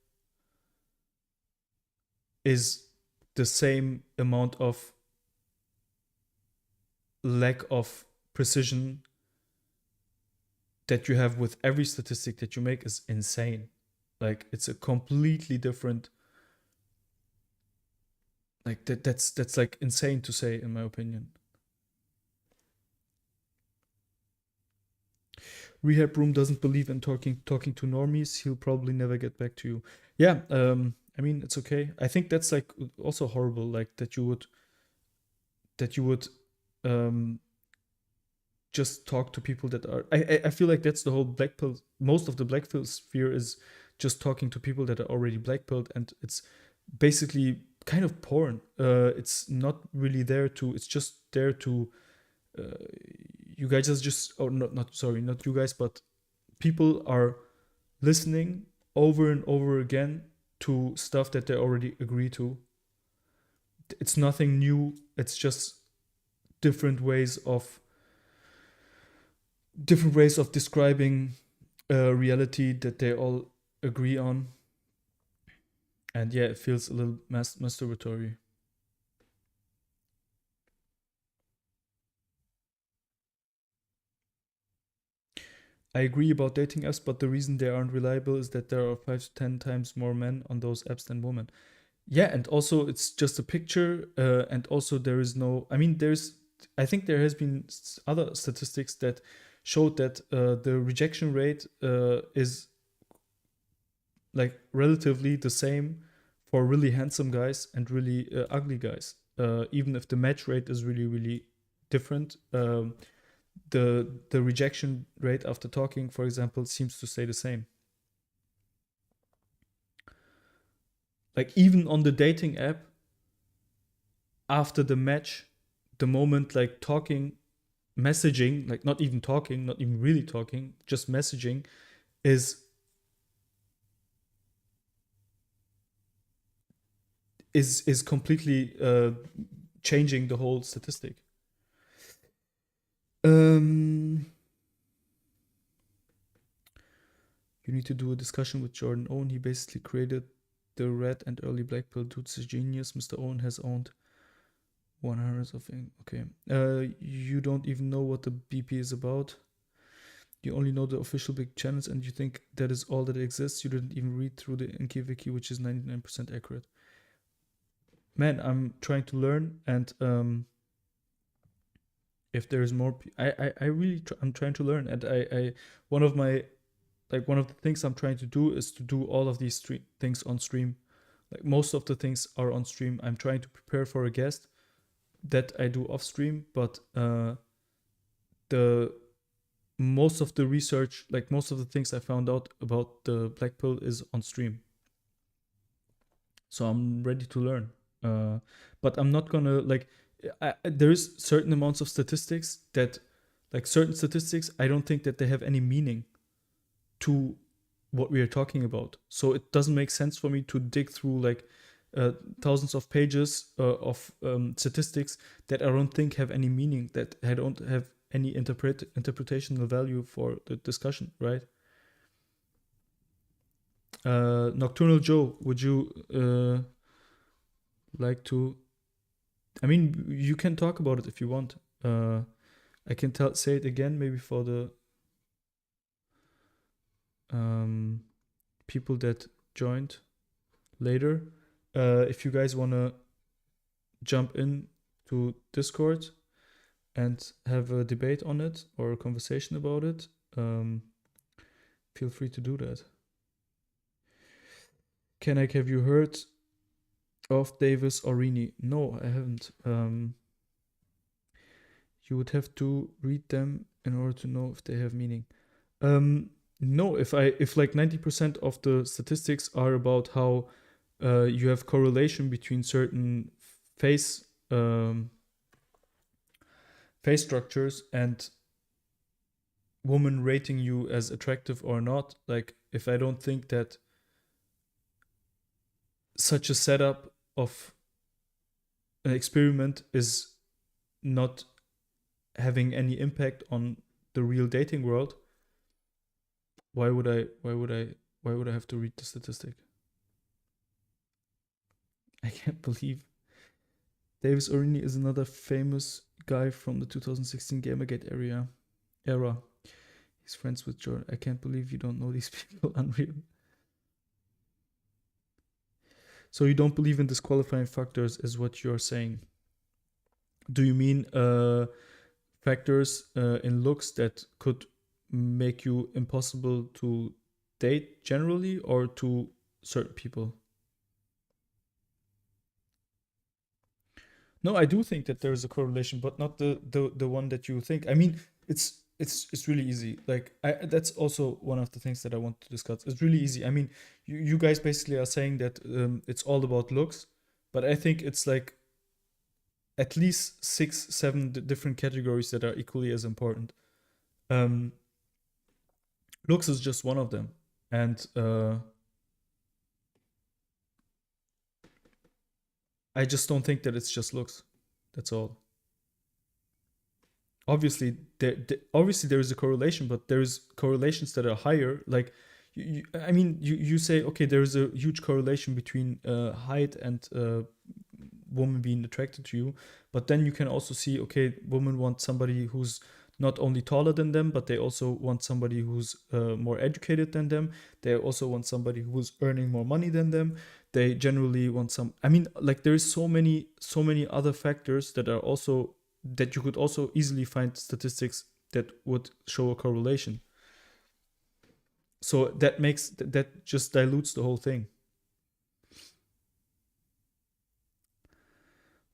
is the same amount of lack of precision that you have with every statistic that you make is insane. Like, it's a completely different, like, that's like insane to say, in my opinion. Rehab Room doesn't believe in talking to normies. He'll probably never get back to you. Yeah, I mean, it's okay. I think that's like also horrible, like that you would just talk to people that are. I feel like that's the whole black pill. Most of the black pill sphere is just talking to people that are already black pilled, and it's basically kind of porn. It's not really there to. It's just there to. You guys just or not sorry, not you guys, but people are listening over and over again to stuff that they already agree to. It's nothing new. It's just different ways of describing reality that they all agree on. And yeah, it feels a little masturbatory. I agree about dating apps, but the reason they aren't reliable is that there are 5 to 10 times more men on those apps than women. Yeah, and also it's just a picture, and also there is no. I mean, I think there has been other statistics that showed that the rejection rate is like relatively the same for really handsome guys and really ugly guys. Even if the match rate is really different, the rejection rate after talking, for example, seems to stay the same. Like, even on the dating app, after the match, the moment like talking, messaging, like not even talking, not even really talking, just messaging, is completely changing the whole statistic. You need to do a discussion with Jordan Owen. He basically created the red and early black pill. Dude's a genius. Mr. Owen has owned 100 of things. Okay. You don't even know what the BP is about. You only know the official big channels, and you think that is all that exists. You didn't even read through the Inky Wiki, which is 99% accurate. Man, I'm trying to learn, and if there is more, I really I'm trying to learn, and I one of the things I'm trying to do is to do all of these things on stream. Like most of the things are on stream. I'm trying to prepare for a guest that I do off stream, but the most of the research, like most of the things I found out about the black pill is on stream. So I'm ready to learn. But I'm not gonna like. There is certain amounts of statistics that, like certain statistics, I don't think that they have any meaning to what we are talking about. So it doesn't make sense for me to dig through like thousands of pages of statistics that I don't think have any meaning, that I don't have any interpretational value for the discussion, right? Nocturnal Joe, would you like to? I mean, you can talk about it if you want. I can say it again, maybe for the people that joined later. If you guys want to jump in to Discord and have a debate on it or a conversation about it, feel free to do that. Kanak, have you heard of Davis Orini? No, I haven't. You would have to read them in order to know if they have meaning. No, if like 90% of the statistics are about how you have correlation between certain face structures and women rating you as attractive or not, like if I don't think that such a setup of an experiment is not having any impact on the real dating world, why would I have to read the statistic? I can't believe Davis Orini is another famous guy from the 2016 Gamergate era. He's friends with Jordan. I can't believe you don't know these people. Unreal. So you don't believe in disqualifying factors is what you're saying. Do you mean factors in looks that could make you impossible to date generally, or to certain people? No, I do think that there is a correlation, but not the one that you think. I mean, it's really easy. Like that's also one of the things that I want to discuss. It's really easy. I mean, you guys basically are saying that it's all about looks, but I think it's like at least 6, 7 different categories that are equally as important. Looks is just one of them, and I just don't think that it's just looks. That's all. Obviously, there is a correlation, but there is correlations that are higher. Like, you say, okay, there is a huge correlation between height and woman being attracted to you, but then you can also see, okay, women want somebody who's not only taller than them, but they also want somebody who's more educated than them. They also want somebody who's earning more money than them. They generally want some. I mean, like there is so many other factors that are also that you could also easily find statistics that would show a correlation. So that just dilutes the whole thing.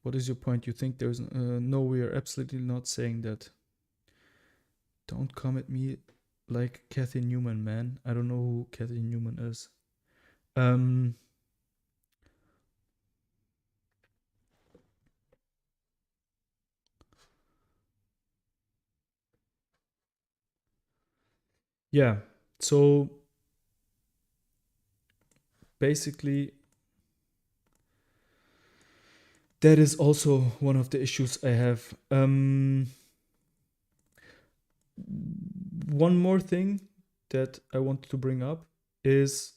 What is your point? You think there's no? We are absolutely not saying that. Don't come at me like Kathy Newman, man. I don't know who Kathy Newman is. Yeah. So basically, that is also one of the issues I have. One more thing that I wanted to bring up is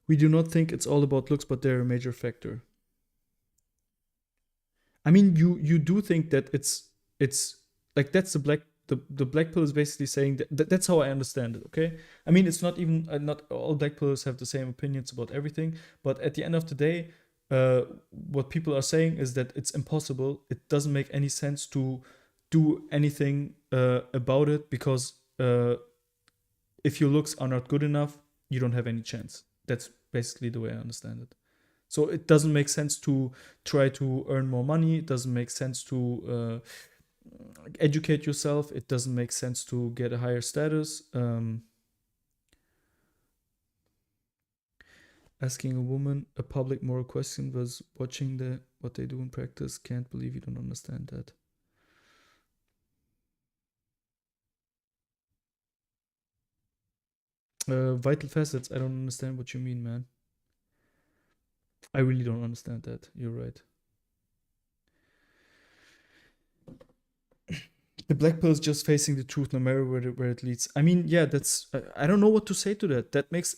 we do not think it's all about looks, but they're a major factor. I mean, you do think that it's like that's the black pill is basically saying that that's how I understand it. Okay, I mean it's not even not all black pillers have the same opinions about everything, but at the end of the day, what people are saying is that it's impossible. It doesn't make any sense to do anything about it because if your looks are not good enough, you don't have any chance. That's basically the way I understand it. So it doesn't make sense to try to earn more money. It doesn't make sense to educate yourself. It doesn't make sense to get a higher status. Asking a woman a public moral question was watching what they do in practice. Can't believe you don't understand that. Vital facets. I don't understand what you mean, man. I really don't understand that. You're right. The black pill is just facing the truth no matter where it leads. I mean, yeah, that's. I don't know what to say to that. That makes.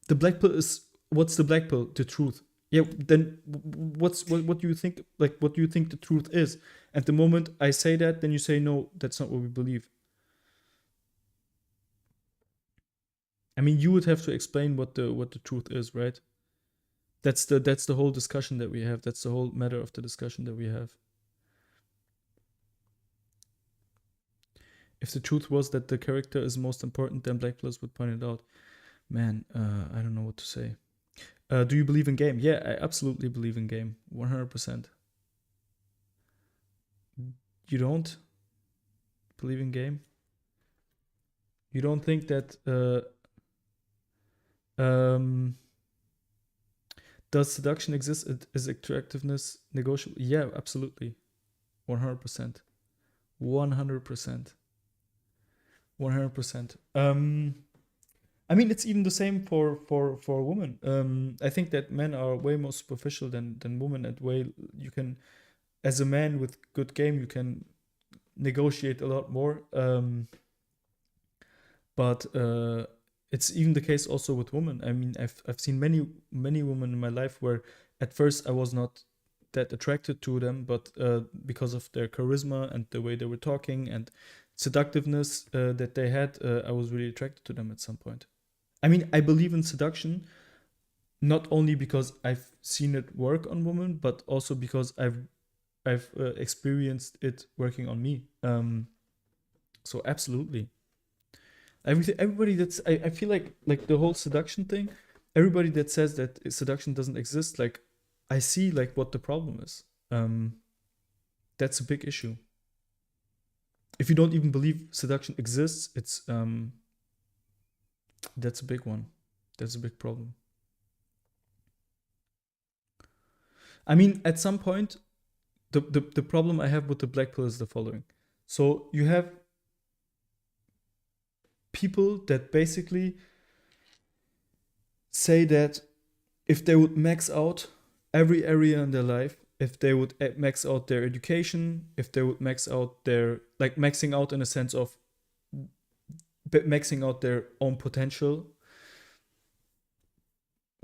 The black pill is. What's the black pill? The truth. Yeah, then what do you think? Like, what do you think the truth is? At the moment I say that, then you say, no, that's not what we believe. I mean, you would have to explain what the truth is, right? That's the whole discussion that we have. That's the whole matter of the discussion that we have. If the truth was that the character is most important, then black pillers would point it out. Man, I don't know what to say. Do you believe in game? Yeah, I absolutely believe in game. 100%. You don't believe in game? You don't think that does seduction exist? Is attractiveness negotiable? Yeah, absolutely. 100%. 100%. 100%. I mean, it's even the same for women. I think that men are way more superficial than women. At way you can, as a man with good game, you can negotiate a lot more. But it's even the case also with women. I mean, I've seen many women in my life where at first I was not that attracted to them, but because of their charisma and the way they were talking and seductiveness that they had, I was really attracted to them at some point. I mean, I believe in seduction not only because I've seen it work on women, but also because I've experienced it working on me. So absolutely. Everybody that's I feel like the whole seduction thing, everybody that says that seduction doesn't exist, like I see like what the problem is. That's a big issue. If you don't even believe seduction exists, it's that's a big one. That's a big problem. I mean, at some point, the problem I have with the black pill is the following. So you have people that basically say that if they would max out every area in their life, if they would max out their education, if they would max out their, like maxing out in a sense of maxing out their own potential,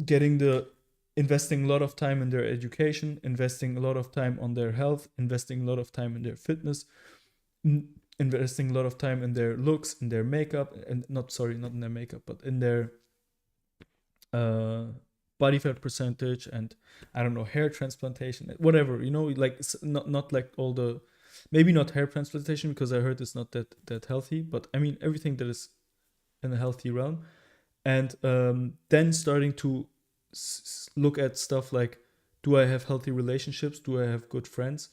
getting the investing a lot of time in their education, investing a lot of time on their health, investing a lot of time in their fitness, investing a lot of time in their looks, in their makeup, and not in their makeup, but in their body fat percentage, and I don't know, hair transplantation, whatever, you know, like not like all the, maybe not hair transplantation because I heard it's not that healthy, but I mean everything that is in a healthy realm, and then starting to look at stuff like, do I have healthy relationships? Do I have good friends?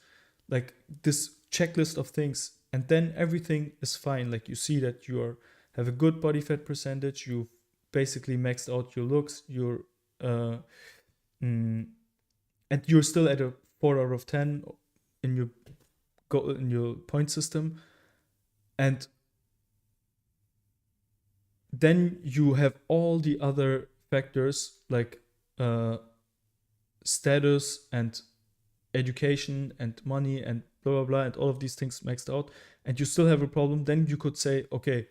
Like this checklist of things, and then everything is fine. Like you see that you have a good body fat percentage. You've basically maxed out your looks. And you're still at a 4 out of 10 in your point system, and then you have all the other factors like status and education and money and blah blah blah and all of these things maxed out, and you still have a problem. Then you could say, okay,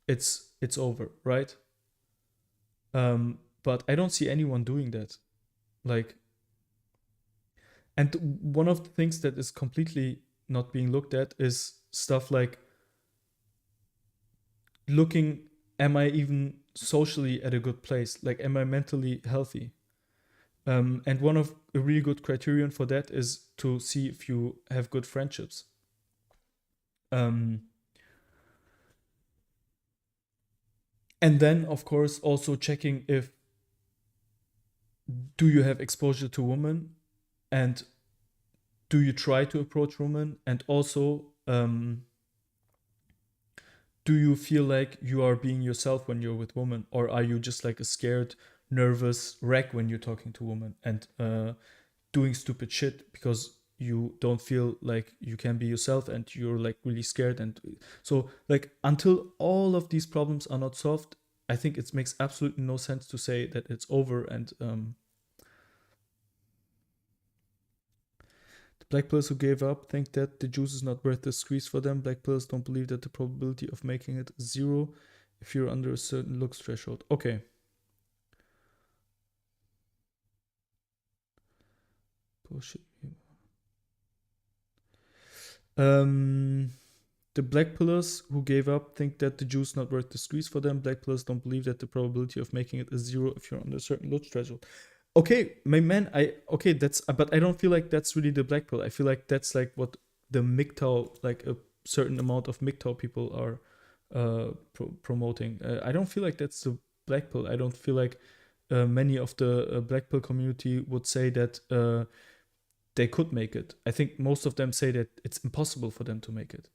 it's over, right? But I don't see anyone doing that. Like, and one of the things that is completely not being looked at is stuff like looking, am I even socially at a good place? Like, am I mentally healthy? And one of a really good criterion for that is to see if you have good friendships. And then, of course, also checking if do you have exposure to women, and do you try to approach women, and also do you feel like you are being yourself when you're with women, or are you just like a scared, nervous wreck when you're talking to women and doing stupid shit because you don't feel like you can be yourself and you're like really scared? And so like until all of these problems are not solved, I think it makes absolutely no sense to say that it's over. And the black pillars who gave up think that the juice is not worth the squeeze for them. Black pillars don't believe that the probability of making it is zero if you're under a certain looks threshold. Okay. Bullshit. Um, the black pillars who gave up think that the juice not worth the squeeze for them. Black pillars don't believe that the probability of making it is zero if you're under a certain load threshold. Okay, my man, that's but I don't feel like that's really the black pill. I feel like that's like what the MGTOW, like a certain amount of MGTOW people are promoting. I don't feel like that's the black pill. I don't feel like many of the black pill community would say that they could make it. I think most of them say that it's impossible for them to make it.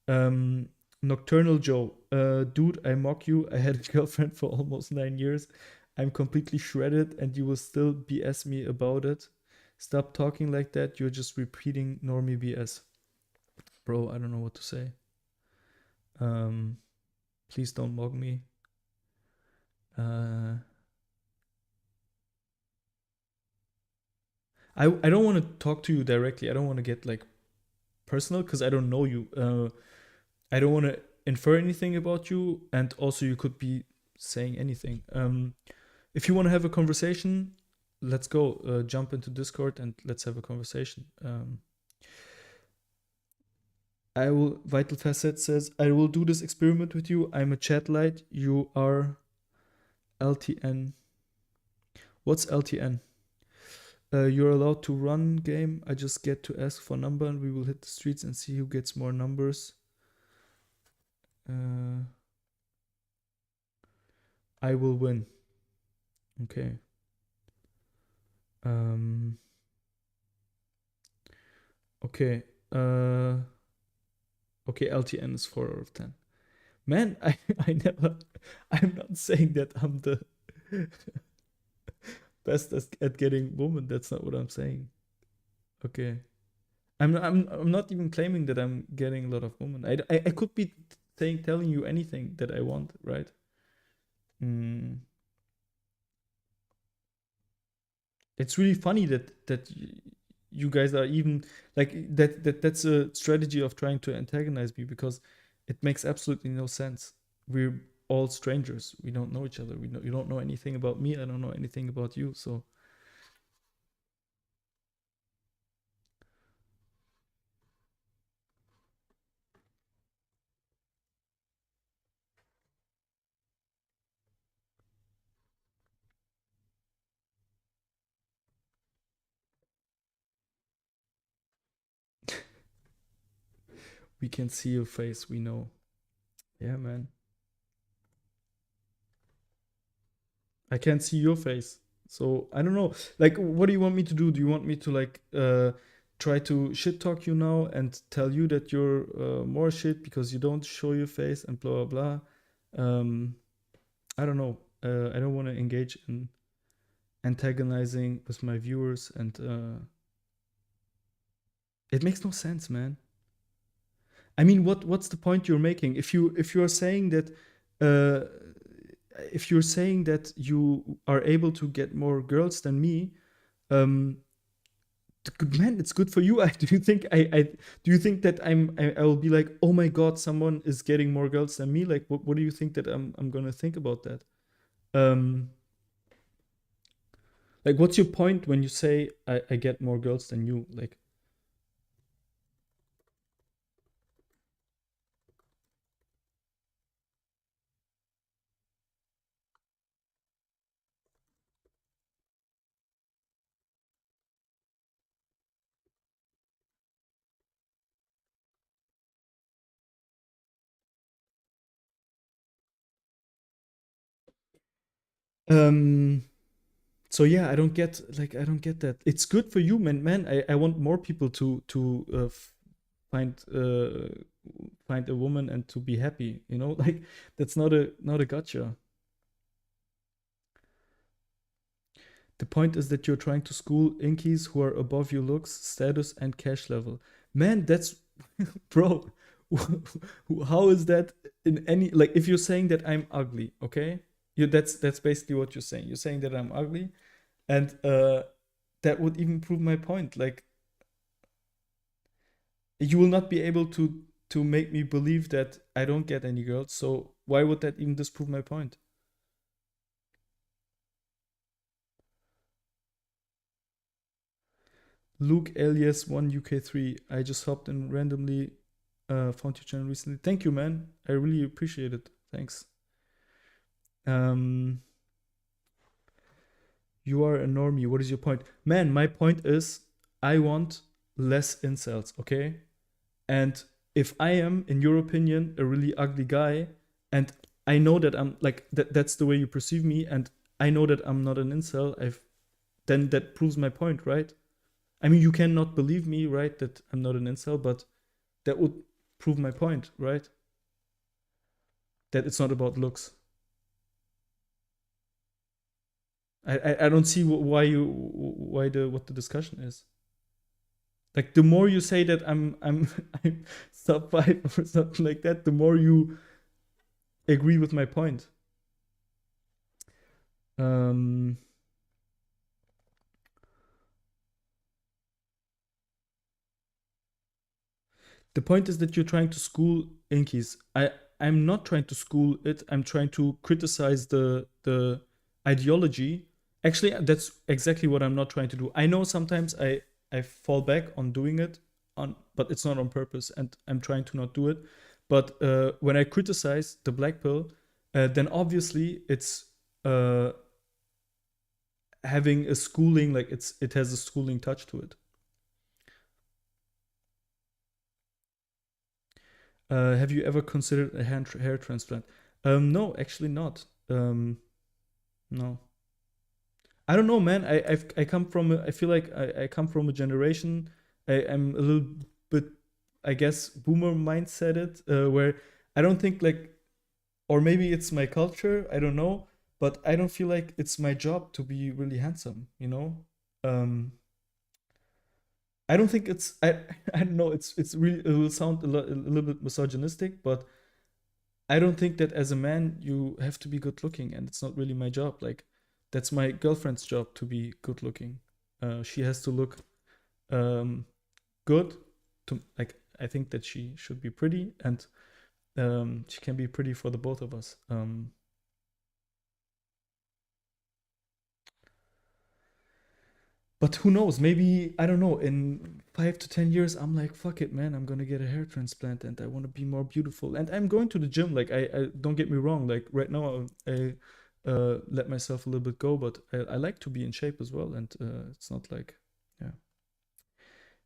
Um, Nocturnal Joe, dude, I mock you. I had a girlfriend for almost 9 years. I'm completely shredded, and you will still BS me about it. Stop talking like that. You're just repeating normie BS. Bro, I don't know what to say. Um, Please don't mock me. Uh, I don't want to talk to you directly. I don't want to get like personal because I don't know you. I don't want to infer anything about you, and also you could be saying anything. If you want to have a conversation, let's go. Jump into Discord and let's have a conversation. I will. Vital Facet says, I will do this experiment with you. I'm a chat light. You are LTN. What's LTN? You're allowed to run game. I just get to ask for number, and we will hit the streets and see who gets more numbers. Uh, I will win. Okay. Um. Okay. Okay. LTN is 4 out of 10. Man, I never. I'm not saying that I'm the best at getting women. That's not what I'm saying. Okay. I'm not even claiming that I'm getting a lot of women. I could be telling you anything that I want, right? Mm. It's really funny that you guys are even like that's a strategy of trying to antagonize me, because it makes absolutely no sense. We're all strangers. We don't know each other. You don't know anything about me. I don't know anything about you. So we can see your face. We know. Yeah, man. I can't see your face. So I don't know. Like, what do you want me to do? Do you want me to like try to shit talk you now and tell you that you're more shit because you don't show your face and blah blah blah? I don't know. I don't want to engage in antagonizing with my viewers, and it makes no sense, man. I mean, what's the point you're making if you're saying that uh, if you're saying that you are able to get more girls than me? Um, Man, it's good for you. Do you think I do you think that I will be like, oh my god, someone is getting more girls than me? Like, what do you think that I'm gonna think about that? Um, like, what's your point when you say I get more girls than you? Like, Um. So yeah, I don't get that. It's good for you, man. I want more people to find find a woman and to be happy. You know, like that's not a gotcha. The point is that you're trying to school inkies who are above your looks, status, and cash level. Man, that's bro. How is that in any like if you're saying that I'm ugly, okay? You that's basically what you're saying. You're saying that I'm ugly, and that would even prove my point. Like you will not be able to make me believe that I don't get any girls. So why would that even disprove my point? Luke alias one UK3. I just hopped in randomly. Found your channel recently. Thank you, man. I really appreciate it. Thanks. Um, you are a normie. What is your point, man? My point is I want less incels. Okay, and if I am, in your opinion, a really ugly guy, and I know that I'm like that's the way you perceive me, and I know that I'm not an incel, then that proves my point, right? I mean, you cannot believe me, right, that I'm not an incel, but that would prove my point, right? That it's not about looks. I don't see why you why the what the discussion is. Like the more you say that I'm I'm sub five or something like that, the more you agree with my point. Um, the point is that you're trying to school inkies. I'm not trying to school it. I'm trying to criticize the ideology. Actually, that's exactly what I'm not trying to do. I know sometimes I fall back on doing it on, but it's not on purpose, and I'm trying to not do it. But when I criticize the black pill, then obviously it's uh, having a schooling, like it has a schooling touch to it. Have you ever considered a hair transplant? No, actually not. No, I don't know, man. I come from I feel like I come from a generation. I'm a little bit, I guess, boomer mindseted, where I don't think like, or maybe it's my culture. I don't know, but I don't feel like it's my job to be really handsome. You know, um, I don't think it's I don't know. It's really it will sound a little bit misogynistic, but I don't think that as a man you have to be good looking, and it's not really my job. Like that's my girlfriend's job to be good looking. She has to look um, good. To like, I think that she should be pretty, and she can be pretty for the both of us. But who knows? Maybe I don't know. In 5 to 10 years, I'm like, fuck it, man. I'm gonna get a hair transplant, and I want to be more beautiful. And I'm going to the gym. Like, I don't get me wrong. Like right now, I let myself a little bit go, but I like to be in shape as well. And it's not like, yeah.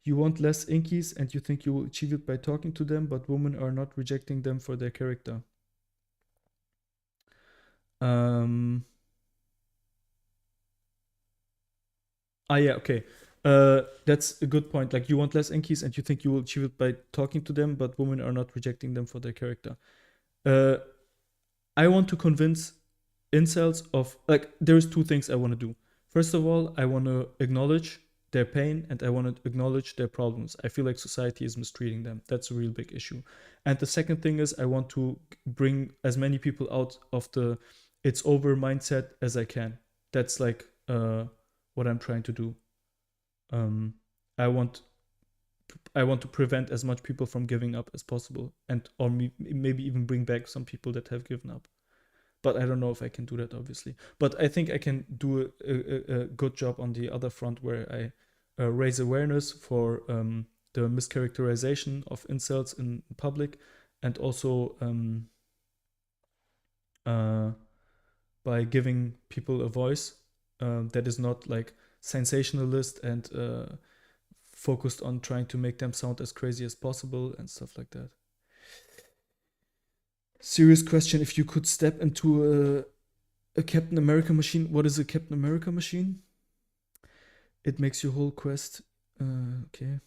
You want less inkies, and you think you will achieve it by talking to them, but women are not rejecting them for their character. Um. Ah, yeah. Okay. That's a good point. Like you want less inkies, and you think you will achieve it by talking to them, but women are not rejecting them for their character. Uh, I want to convince incels of like there's two things I want to do. First of all, I want to acknowledge their pain and I want to acknowledge their problems. I feel like society is mistreating them. That's a real big issue. And the second thing is I want to bring as many people out of the it's over mindset as I can. That's like what I'm trying to do. Um, I want I want to prevent as much people from giving up as possible, and or maybe even bring back some people that have given up. But I don't know if I can do that, obviously. But I think I can do a good job on the other front, where I raise awareness for the mischaracterization of incels in public, and also uh, by giving people a voice that is not like sensationalist and focused on trying to make them sound as crazy as possible and stuff like that. Serious question: if you could step into A Captain America machine. What is a Captain America machine? It makes your whole quest. Okay.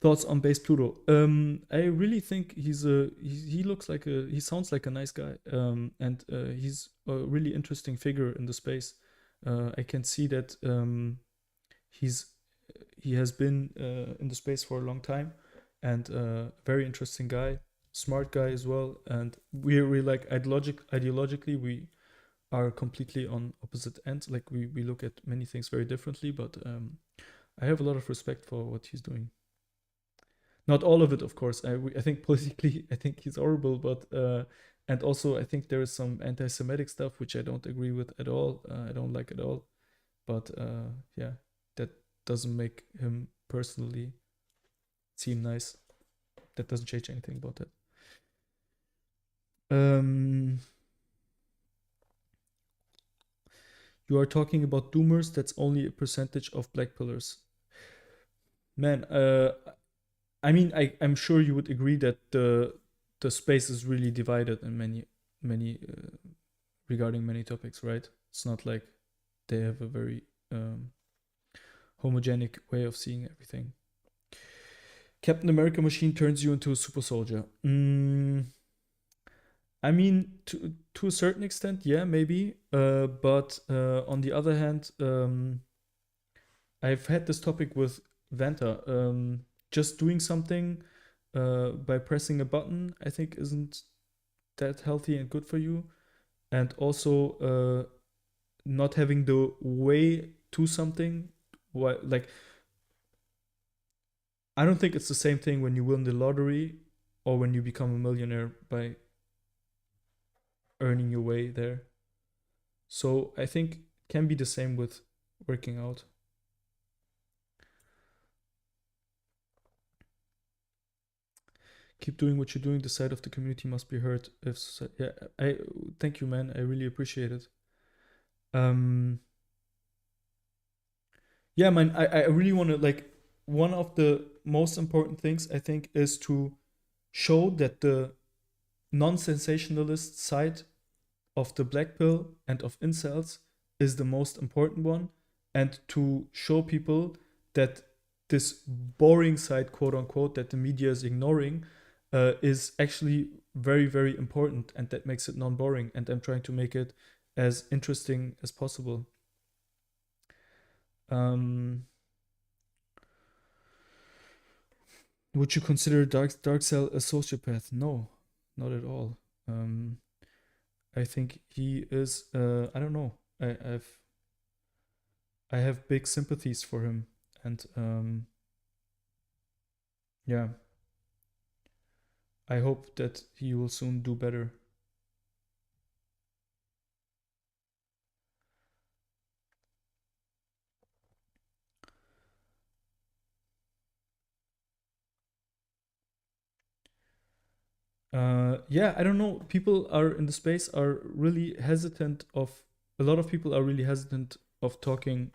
Thoughts on base Pluto? I really think he looks like he sounds like a nice guy. And he's a really interesting figure in the space. I can see that he's he has been in the space for a long time, and very interesting guy, smart guy as well. And we like ideologically we are completely on opposite ends. Like we look at many things very differently, but I have a lot of respect for what he's doing. Not all of it, of course. I think politically, I think he's horrible, but and also I think there is some anti-Semitic stuff which I don't agree with at all. I don't like at all. But yeah, that doesn't make him personally seem nice. That doesn't change anything about that. Um, you are talking about doomers. That's only a percentage of black pillars. Man, I mean, I'm sure you would agree that the space is really divided in many regarding many topics, right? It's not like they have a very homogenic way of seeing everything. Captain America machine turns you into a super soldier. I mean, to a certain extent, yeah, maybe. But on the other hand, I've had this topic with Vanta. Just doing something by pressing a button, I think, isn't that healthy and good for you. And also, not having the way to something. Like, I don't think it's the same thing when you win the lottery or when you become a millionaire by earning your way there. So I think can be the same with working out. Keep doing what you're doing. The side of the community must be heard. If yeah, I thank you, man. I really appreciate it. Um, yeah, man. I really want to like one of the most important things I think is to show that the non-sensationalist side of the black pill and of incels is the most important one, and to show people that this boring side, quote unquote, that the media is ignoring is actually very, very important, and that makes it non boring. And I'm trying to make it as interesting as possible. Um, would you consider Dark Cell a sociopath? No, not at all. Um, I think he is. I don't know. I have big sympathies for him, and yeah, I hope that he will soon do better. Yeah, I don't know. People are in the space are really hesitant of. A lot of people are really hesitant of talking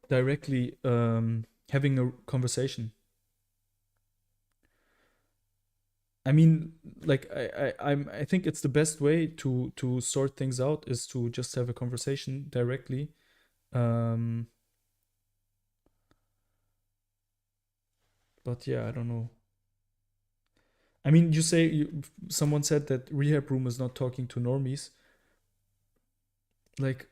directly, having a conversation. I mean, like I think it's the best way to sort things out is to just have a conversation directly. Um, but yeah, I don't know. I mean, someone said that rehab room is not talking to normies. Like,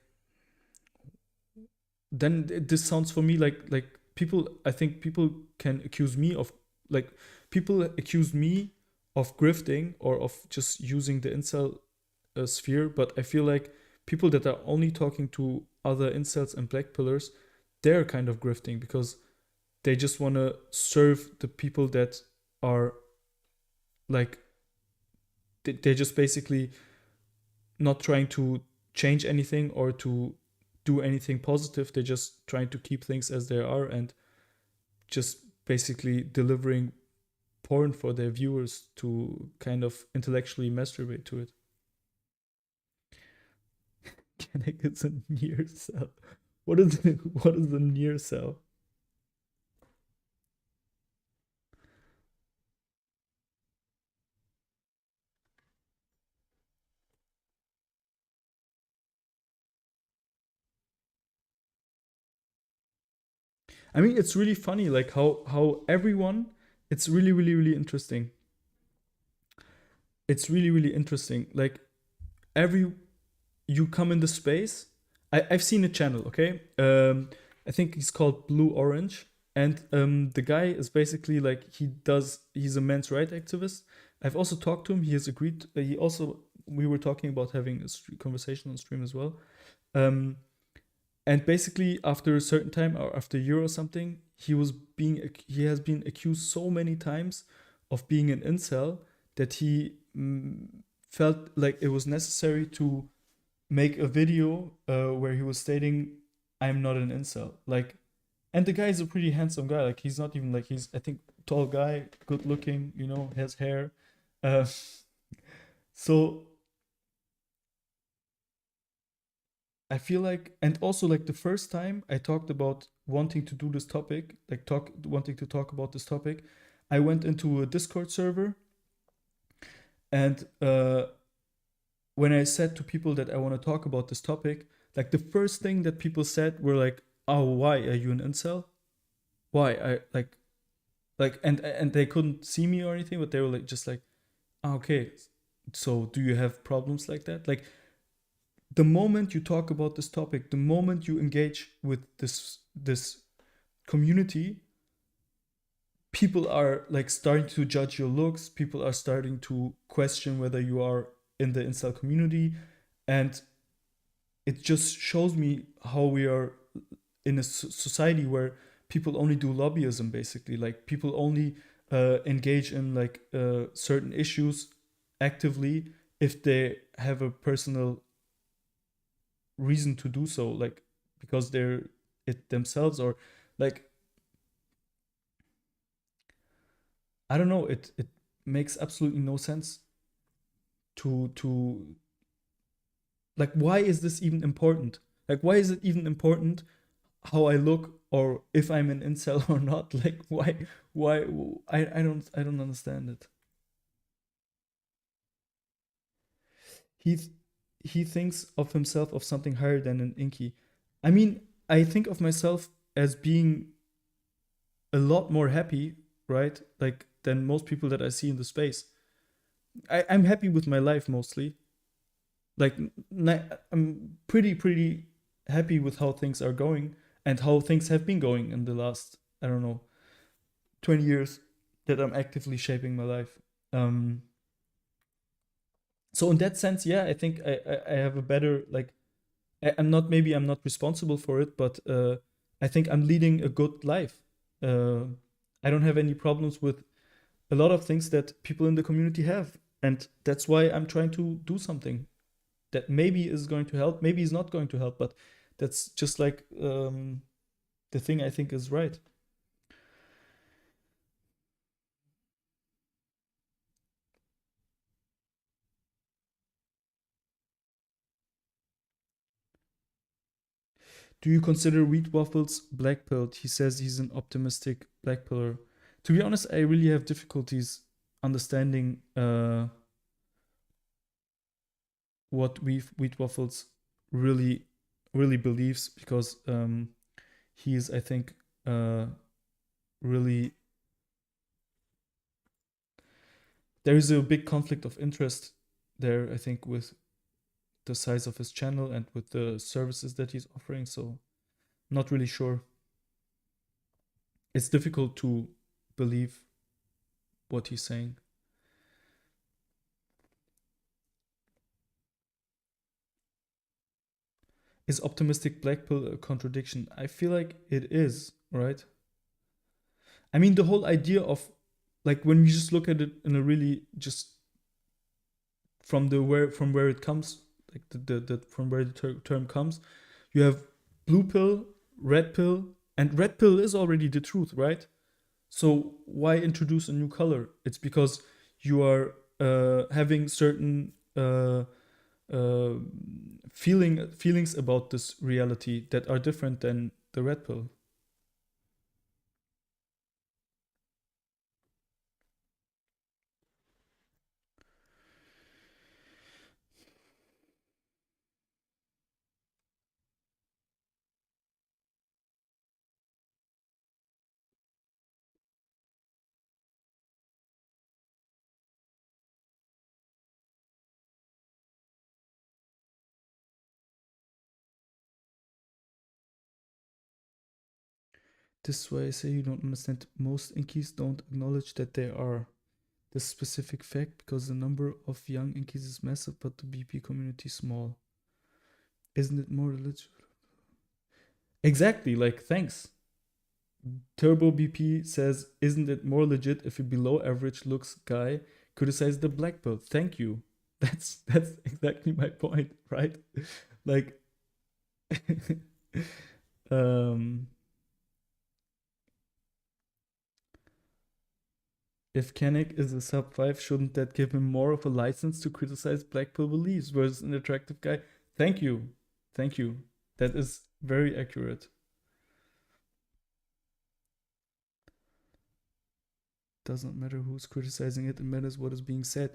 then this sounds for me like people. I think people can accuse me of like people accuse me of grifting or of just using the incel sphere. But I feel like people that are only talking to other incels and black pillars, they're kind of grifting because they just want to serve the people that are like they're just basically not trying to change anything or to do anything positive. They're just trying to keep things as they are and just basically delivering porn for their viewers to kind of intellectually masturbate to it. Mechanic is a near cell. What is a near cell? I mean, it's really funny, like how everyone. It's really really really interesting. It's really really interesting. Like every you come in the space. I've seen a channel. Okay, I think he's called Blue Orange, and the guy is basically like he's a men's right activist. I've also talked to him. He has agreed. He also we were talking about having a conversation on stream as well. Um, and basically after a certain time or after a year or something, he has been accused so many times of being an incel that he felt like it was necessary to make a video where he was stating, "I'm not an incel." Like, and the guy is a pretty handsome guy. Like, he's not even like he's I think tall guy, good looking. Has hair. Uh, so I feel like, and also like the first time I talked about wanting to do this topic, like wanting to talk about this topic, I went into a Discord server, and when I said to people that I want to talk about this topic, like the first thing that people said were like, "Oh, why are you an incel? Why?" I and they couldn't see me or anything, but they were like just like, "Ah, okay, so do you have problems like that?" Like the moment you talk about this topic, the moment you engage with this community, people are like starting to judge your looks. People are starting to question whether you are in the incel community, and it just shows me how we are in a society where people only do lobbyism. Basically, like people only engage in like certain issues actively if they have a personal reason to do so, like because they're it themselves, or like I don't know. It makes absolutely no sense to like, why is this even important? Like, why is it even important how I look or if I'm an incel or not? Like, why I don't understand it. He he thinks of himself of something higher than an inky. I mean, I think of myself as being a lot more happy, right? Like than most people that I see in the space. I'm happy with my life mostly. Like I'm pretty happy with how things are going and how things have been going in the last, I don't know, 20 years that I'm actively shaping my life. Um, so in that sense, yeah, I think I have a better like I'm not responsible for it, but I think I'm leading a good life. Uh, I don't have any problems with a lot of things that people in the community have, and that's why I'm trying to do something that maybe is going to help, maybe is not going to help, but that's just like the thing I think is right. Do you consider wheat waffles blackpilled? He says he's an optimistic blackpiller. To be honest, I really have difficulties understanding what wheat waffles really really believes, because he is, I think, uh, really there is a big conflict of interest there. I think with the size of his channel and with the services that he's offering. So not really sure. It's difficult to believe what he's saying. Is optimistic black pill a contradiction? I feel like it is, right? I mean, the whole idea of like when you just look at it in a really just from where it comes, like the from where the term comes, you have blue pill, red pill, and red pill is already the truth, right? So why introduce a new color? It's because you are having certain uh, feelings about this reality that are different than the red pill. This is why I say you don't understand. Most Inkies don't acknowledge that they are this specific fact because the number of young Inkies is massive, but the BP community small. Isn't it more religious? Exactly, like, thanks. Turbo BP says, isn't it more legit if a below average looks guy criticizes the black pill? Thank you. That's exactly my point, right? Like, um, if Kanek is a sub 5, shouldn't that give him more of a license to criticize black pill beliefs versus an attractive guy? Thank you. Thank you. That is very accurate. Doesn't matter who's criticizing it, it matters what is being said.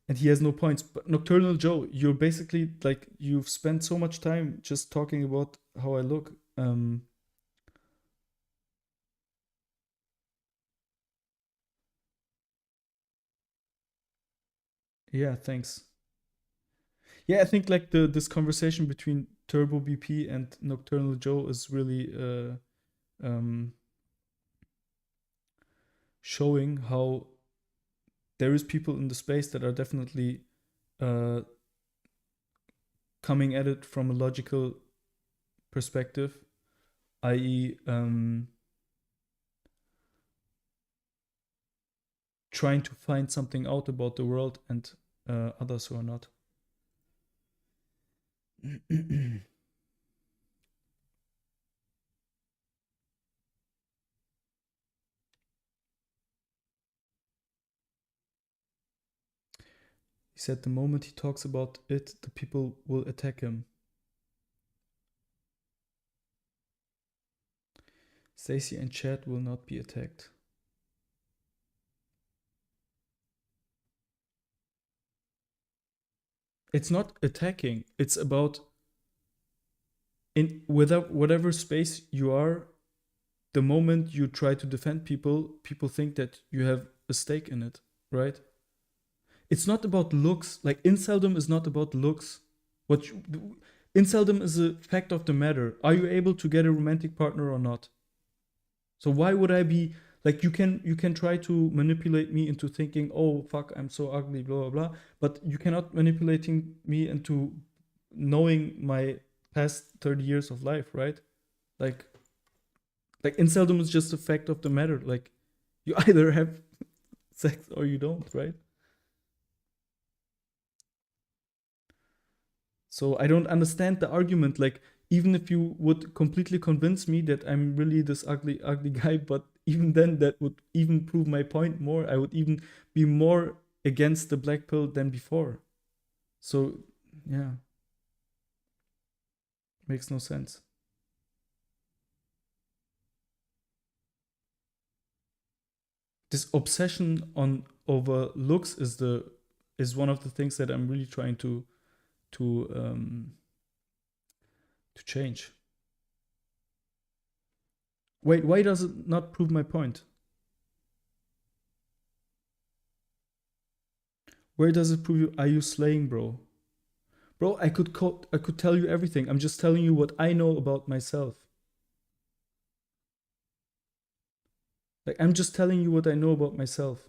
And he has no points. But Nocturnal Joe, you're basically like, you've spent so much time just talking about how I look. Yeah, thanks. Yeah, I think like this conversation between Turbo BP and Nocturnal Joe is really um, showing how there is people in the space that are definitely uh, coming at it from a logical perspective, i.e., trying to find something out about the world, and others who are not. He said the moment he talks about it, the people will attack him. Stacy and Chad will not be attacked. It's not attacking. It's about in whatever space you are, the moment you try to defend people, people think that you have a stake in it, right? It's not about looks. Like, inceldom is not about looks. Inceldom is a fact of the matter. Are you able to get a romantic partner or not? So why would I be like, you can try to manipulate me into thinking, oh fuck, I'm so ugly, blah blah blah, but you cannot manipulating me into knowing my past 30 years of life, right? Like inceldom is just a fact of the matter. Like, you either have sex or you don't, right? So I don't understand the argument. Like, even if you would completely convince me that I'm really this ugly guy, but even then, that would even prove my point more. I would even be more against the black pill than before. So, yeah, makes no sense. This obsession on over looks is one of the things that I'm really trying to um to change. Wait, why does it not prove my point? Where does it prove you? Are you slaying, bro? Bro, I could tell you everything. I'm just telling you what I know about myself. Like, I'm just telling you what I know about myself.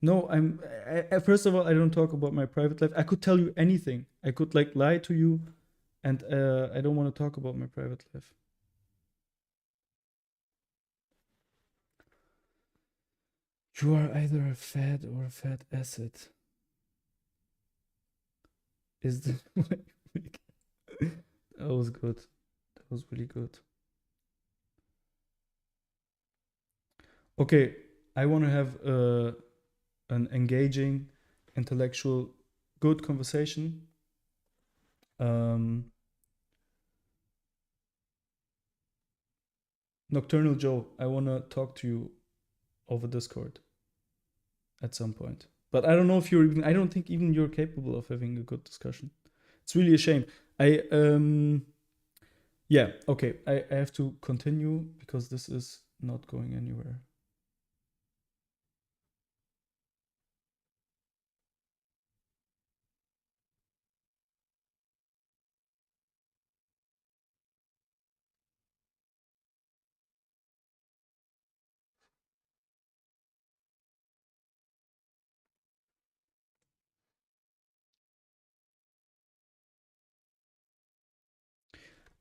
No, first of all, I don't talk about my private life. I could tell you anything. I could like lie to you, and I don't want to talk about my private life. You are either a fad or a fat acid. Is the that was good. That was really good. Okay, I want to have an engaging, intellectual, good conversation. Um, Nocturnal Joe, I want to talk to you over Discord at some point. But I don't know if you're even, I don't think even you're capable of having a good discussion. It's really a shame. Yeah, okay. I have to continue because this is not going anywhere.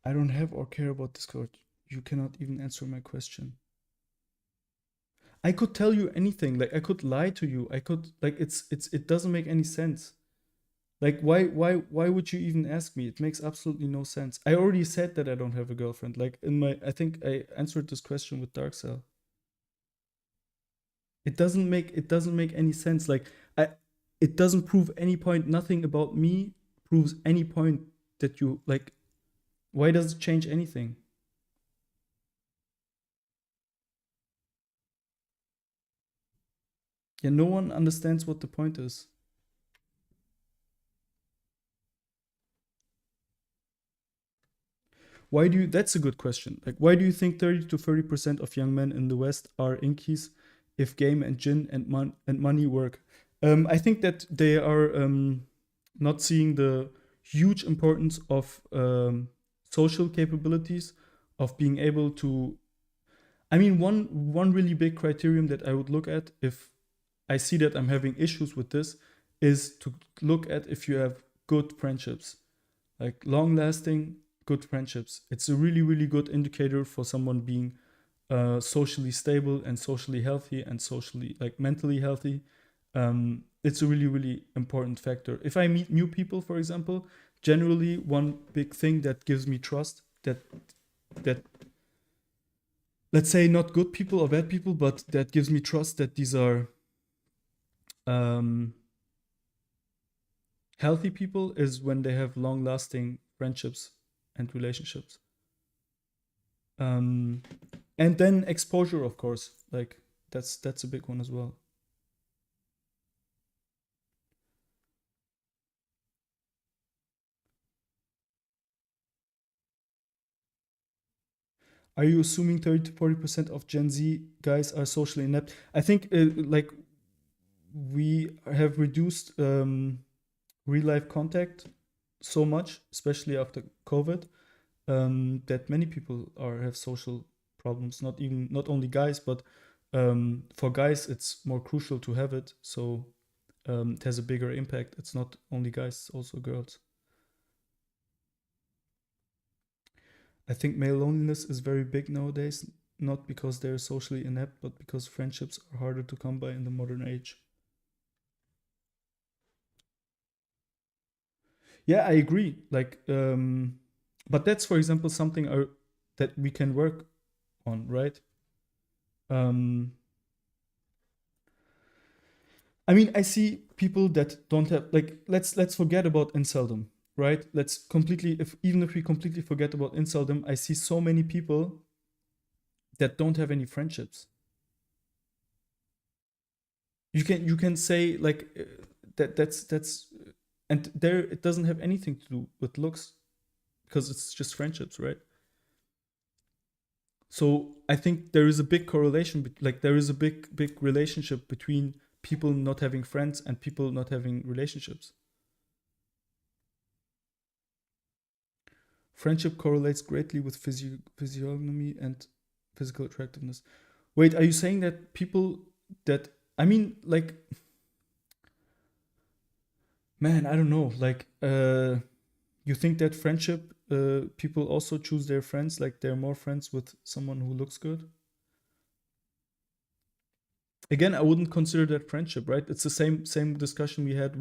I don't have or care about Discord. You cannot even answer my question. I could tell you anything. Like I could lie to you. I could like it doesn't make any sense. Like why would you even ask me? It makes absolutely no sense. I already said that I don't have a girlfriend. Like in my I think I answered this question with Dark Cell. It doesn't make any sense. Like I it doesn't prove any point. Nothing about me proves any point that you like why does it change anything? Yeah, no one understands what the point is. Why do you that's a good question. Like why do you think 30 to 30% of young men in the West are inkies if game and gin and money work? I think that they are not seeing the huge importance of social capabilities, of being able to. I mean, one really big criterion that I would look at if I see that I'm having issues with this is to look at if you have good friendships, like long lasting good friendships. It's a really, really good indicator for someone being socially stable and socially healthy and socially, like mentally healthy. It's a really, really important factor. If I meet new people, for example, generally one big thing that gives me trust that let's say not good people or bad people, but that gives me trust that these are um, healthy people is when they have long lasting friendships and relationships. Um, and then exposure, of course, like that's a big one as well. Are you assuming 30 to 40% of Gen Z guys are socially inept? I think like we have reduced real life contact so much, especially after COVID, that many people are have social problems. Not only guys, but for guys it's more crucial to have it. So it has a bigger impact. It's not only guys, it's also girls. I think male loneliness is very big nowadays, not because they're socially inept, but because friendships are harder to come by in the modern age. Yeah, I agree. Like, but that's for example something that we can work on, right? Um, I mean, I see people that don't have like let's forget about inceldom, right? Let's completely if even if we completely forget about inceldom, I see so many people that don't have any friendships. You can say like that's and there it doesn't have anything to do with looks because it's just friendships, right? So I think there is a big correlation, like there is a big relationship between people not having friends and people not having relationships. Friendship correlates greatly with physiognomy and physical attractiveness. Wait, are you saying that people that I mean, like, man, I don't know. Like, you think that friendship, people also choose their friends, like they're more friends with someone who looks good? Again, I wouldn't consider that friendship, right? It's the same discussion we had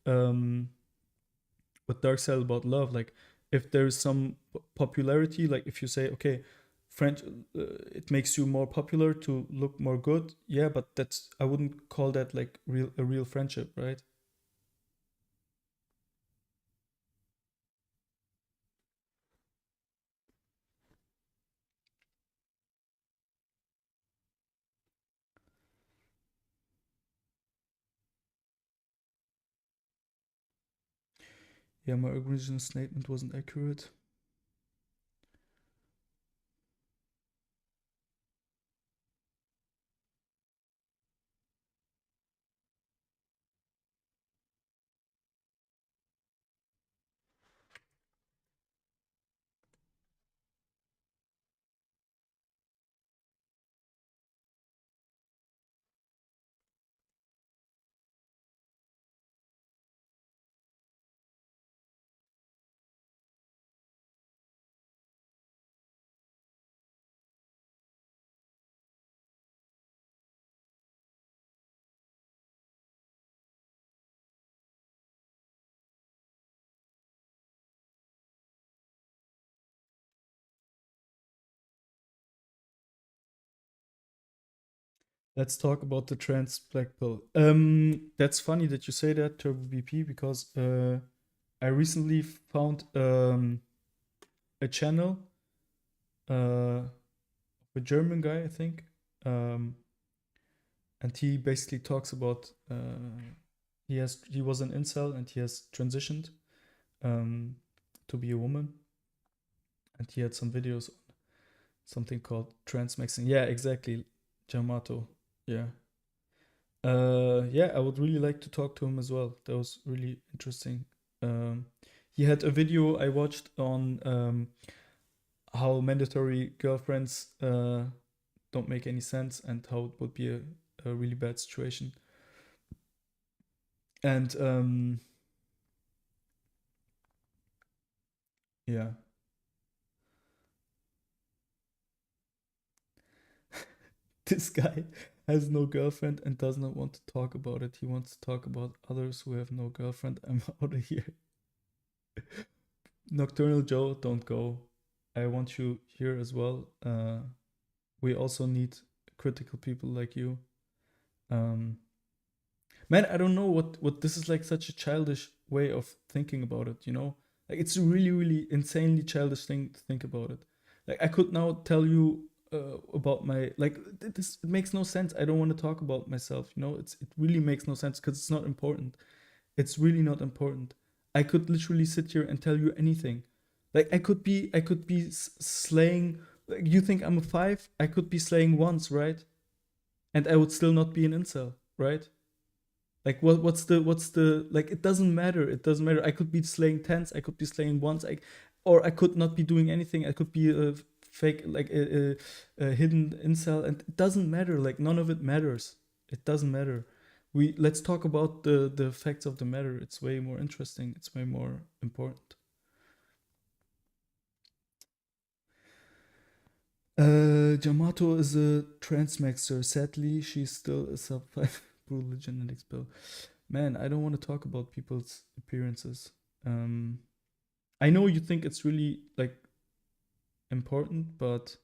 um, with Dark Side about love. Like, if there's some popularity, like if you say, okay, friend, it makes you more popular to look more good. Yeah, but that's I wouldn't call that like real friendship, right? Yeah, my original statement wasn't accurate. Let's talk about the trans black pill. That's funny that you say that, Turbo BP, because I recently found a channel, uh, a German guy, I think, um, and he basically talks about he was an incel and he has transitioned um, to be a woman, and he had some videos on something called transmaxing. Yeah, exactly, Jamato. Yeah. Yeah, I would really like to talk to him as well. That was really interesting. Um, he had a video I watched on how mandatory girlfriends don't make any sense and how it would be a really bad situation. And yeah, this guy has no girlfriend and does not want to talk about it. He wants to talk about others who have no girlfriend. I'm out of here. Nocturnal Joe, don't go. I want you here as well. We also need critical people like you. Um, Man, I don't know what this is, like such a childish way of thinking about it. Like it's a really really insanely childish thing to think about it. Like I could now tell you about my like this. It makes no sense. I don't want to talk about myself. It really makes no sense because it's not important. It's really not important. I could literally sit here and tell you anything. Like I could be slaying. Like, you think I'm a five? I could be slaying once, right? And I would still not be an incel, right? Like what's the like? It doesn't matter. It doesn't matter. I could be slaying tens. I could be slaying ones. Or I could not be doing anything. I could be a fake, like a hidden incel, and it doesn't matter. Like none of it matters. It doesn't matter. Let's talk about the facts of the matter. It's way more interesting. It's way more important. Jamato is a transmaxer. Sadly, she's still a sub five brutal genetics bill. Man, I don't want to talk about people's appearances. Um, I know you think it's really like important, but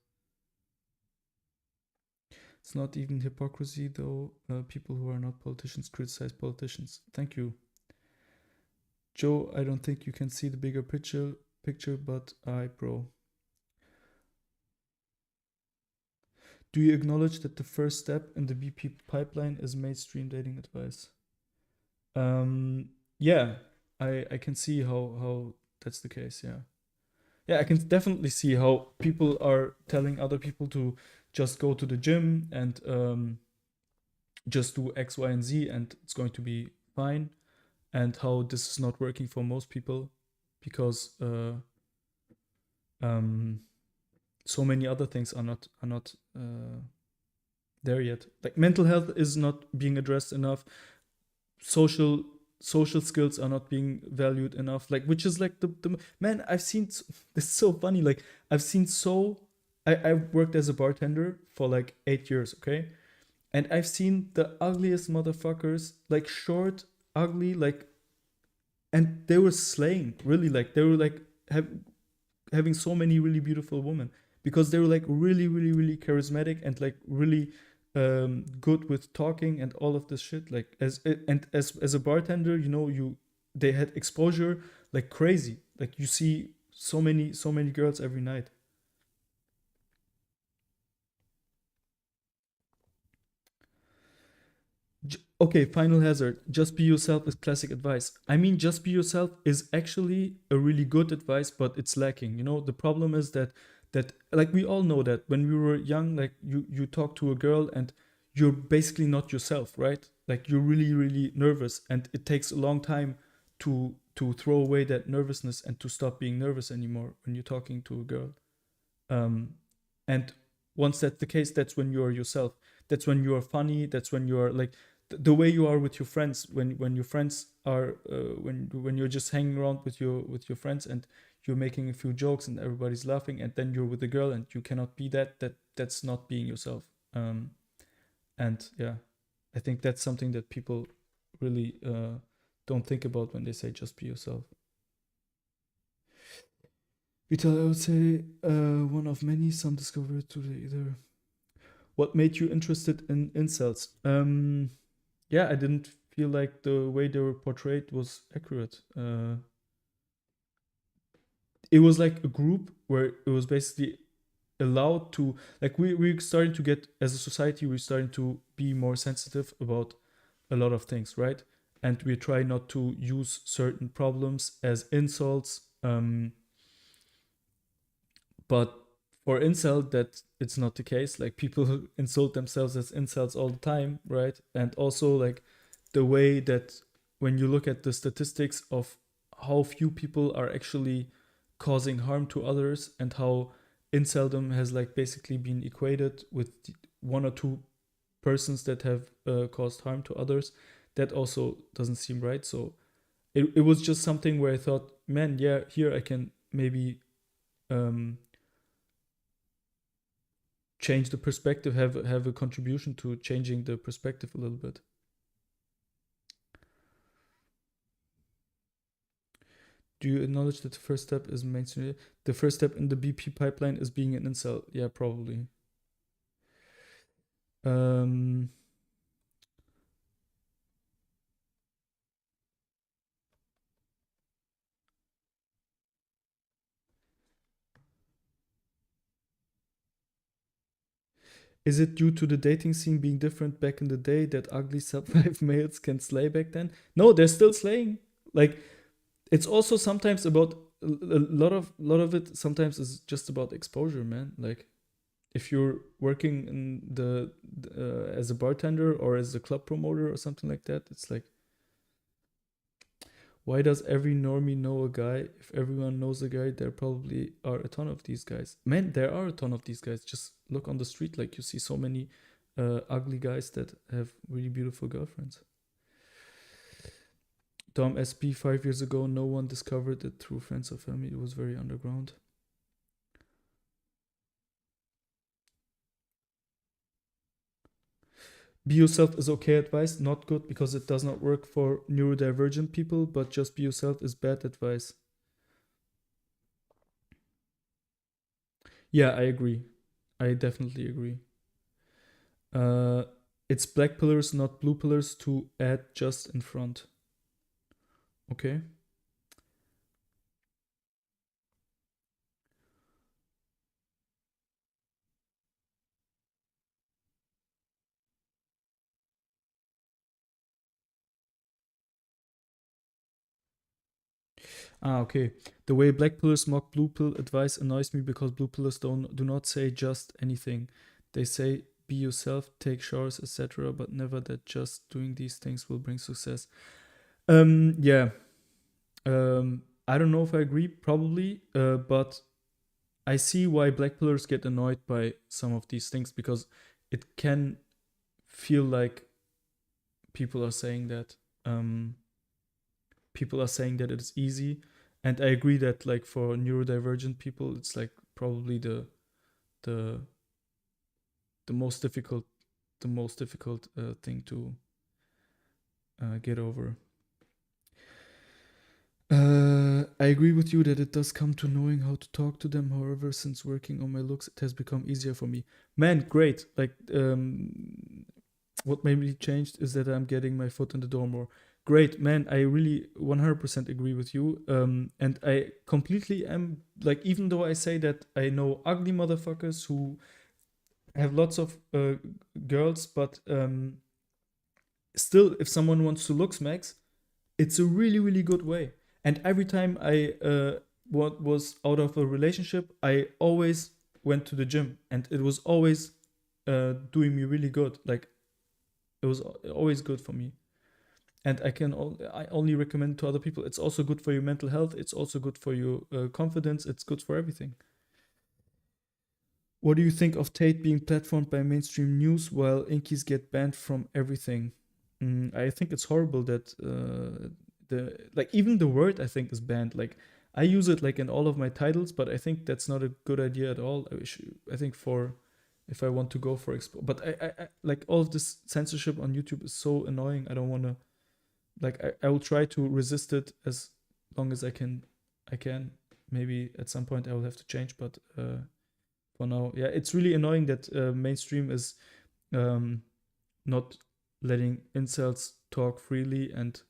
it's not even hypocrisy though. People who are not politicians criticize politicians. Thank you, Joe. I don't think you can see the bigger picture, but bro. Do you acknowledge that the first step in the BP pipeline is mainstream dating advice? Yeah, I can see how that's the case. Yeah. Yeah, I can definitely see how people are telling other people to just go to the gym and just do X, Y, and Z, and it's going to be fine. And how this is not working for most people because um, so many other things are not there yet. Like mental health is not being addressed enough. Social social skills are not being valued enough, like which is like the man I've seen. It's so funny, like I've seen so I worked as a bartender for like 8 years, okay, and I've seen the ugliest motherfuckers, like short, ugly, like, and they were slaying really, like they were like having so many really beautiful women because they were like really really really charismatic and like really good with talking and all of this shit, like as a bartender, they had exposure like crazy, like you see so many girls every night. Okay, final hazard. Just be yourself is classic advice. I mean, just be yourself is actually a really good advice, but it's lacking. The problem is that like we all know that when we were young, like you talk to a girl and you're basically not yourself, right? Like you're really really nervous, and it takes a long time to throw away that nervousness and to stop being nervous anymore when you're talking to a girl. um, and once that's the case, that's when you are yourself. That's when you are funny. That's when you are like the way you are with your friends. When your friends are when you're just hanging around with your friends and you're making a few jokes and everybody's laughing, and then you're with a girl and you cannot be that's not being yourself. And yeah, I think that's something that people really don't think about when they say just be yourself. Vital, I would say one of many. Some discover it to the either. What made you interested in incels? Yeah, I didn't feel like the way they were portrayed was accurate. It was like a group where it was basically allowed to, like, we're starting to get, as a society, we're starting to be more sensitive about a lot of things, right? And we try not to use certain problems as insults. But for incel, that it's not the case. Like, people insult themselves as incels all the time, right? And also, like, the way that when you look at the statistics of how few people are actually causing harm to others, and how inceldom has, like, basically been equated with one or two persons that have caused harm to others, that also doesn't seem right. So it was just something where I thought, man, yeah, here I can maybe um, change the perspective, have a contribution to changing the perspective a little bit. Do you acknowledge that the first step is mainstream? The first step in the BP pipeline is being an incel. Yeah, probably. Um, is it due to the dating scene being different back in the day that ugly sub 5 males can slay back then? No, they're still slaying. Like, it's also sometimes about a lot of it. Sometimes is just about exposure, man. Like, if you're working in the as a bartender or as a club promoter or something like that, it's like, why does every normie know a guy? If everyone knows a guy, there probably are a ton of these guys. Man, there are a ton of these guys. Just look on the street, like, you see so many ugly guys that have really beautiful girlfriends. Dom SP 5 years ago, no one discovered it through friends or family. It was very underground. Be yourself is okay advice, not good because it does not work for neurodivergent people, but just be yourself is bad advice. Yeah, I agree. I definitely agree. Uh, it's black pillars, not blue pillars, to add just in front. Okay. Ah, okay. The way black pillars mock blue pill advice annoys me because blue pillars do not say just anything. They say be yourself, take showers, etc., but never that just doing these things will bring success. Yeah. I don't know if I agree, probably, but I see why black pillars get annoyed by some of these things, because it can feel like people are saying that. Um, People are saying that it's easy, and I agree that, like, for neurodivergent people, it's like probably the the most difficult thing to get over. I agree with you that it does come to knowing how to talk to them. However, since working on my looks, it has become easier for me. Man, great! Like, what made me changed is that I'm getting my foot in the door more. Great, man. I really 100% agree with you. And I completely am, like, even though I say that I know ugly motherfuckers who have lots of girls, but still, if someone wants to look smacks, it's a really, really good way. And every time I was out of a relationship, I always went to the gym, and it was always doing me really good. Like, it was always good for me. And I only recommend to other people. It's also good for your mental health. It's also good for your confidence. It's good for everything. What do you think of Tate being platformed by mainstream news while Inkies get banned from everything? I think it's horrible that the like even the word, I think, is banned. Like, I use it, like, in all of my titles, but I think that's not a good idea at all. I think for if I want to go for but I like all of this censorship on YouTube is so annoying. I don't want to, like, I will try to resist it as long as I can. Maybe at some point I will have to change, but for now. Yeah, it's really annoying that mainstream is um, not letting incels talk freely, and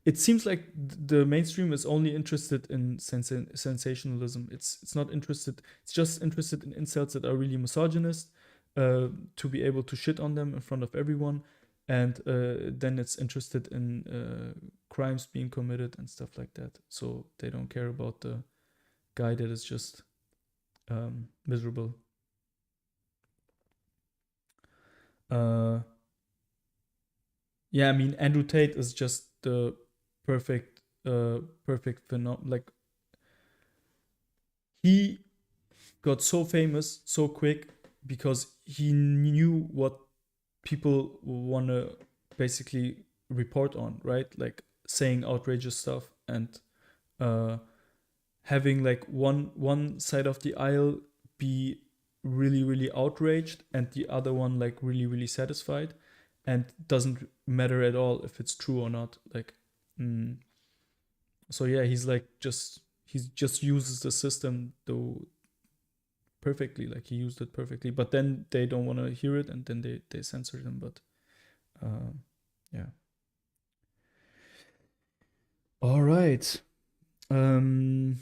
it seems like the mainstream is only interested in sensationalism. It's not interested. It's just interested in incels that are really misogynist, to be able to shit on them in front of everyone, and then it's interested in crimes being committed and stuff like that. So they don't care about the guy that is just miserable. Uh, yeah, I mean Andrew Tate is just the perfect phenomenon. Like he got so famous so quick because he knew what people want to basically report on, right? Like saying outrageous stuff and uh, having like one side of the aisle be really outraged and the other one like really satisfied, and doesn't matter at all if it's true or not. Like, so yeah, he just uses the system though perfectly. Like he used it perfectly, but then they don't want to hear it, and then they censor them. But yeah. All right. Um,